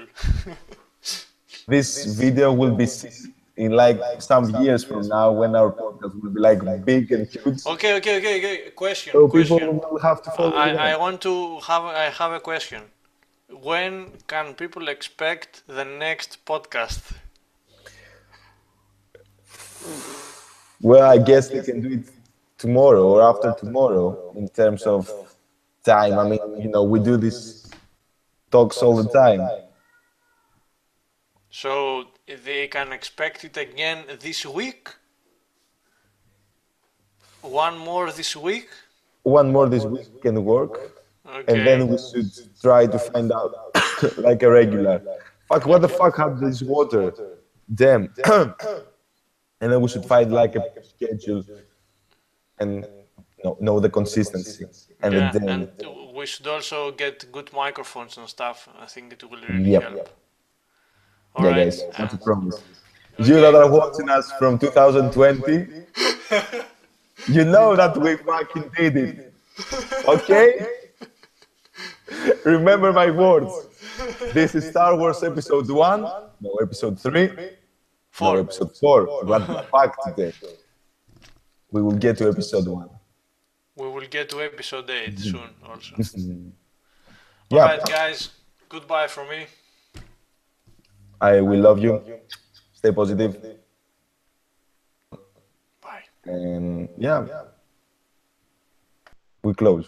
This video will be seen in like some years from now when our podcast will be like big and huge. Okay. So Question. people will have to follow you I then. want to have I have a question. When can people expect the next podcast? Well, I guess they can do it tomorrow or after tomorrow in terms of time. I mean, we do these talks all the time. So they can expect it again this week? One more this week? One more this week can work, and Okay. then we should try to find out like a regular. Fuck, what the fuck had this water? Damn. And then we should find like a schedule and know the consistency and the Yeah, day. and we should also get good microphones and stuff. I think it will really Yep. help. All Yeah, right. guys, that's a promise. You that Okay. are watching us from 2020, you know that we fucking did it. Okay? Remember my words. This is Star Wars Episode 1, no Episode 3, no Four. Episode 4. What the fuck today? We will get to Episode 1. We will get to episode 8 soon also. Yeah, Alright, guys. Goodbye from me. I will love you. Stay positive. Bye. And yeah, we close.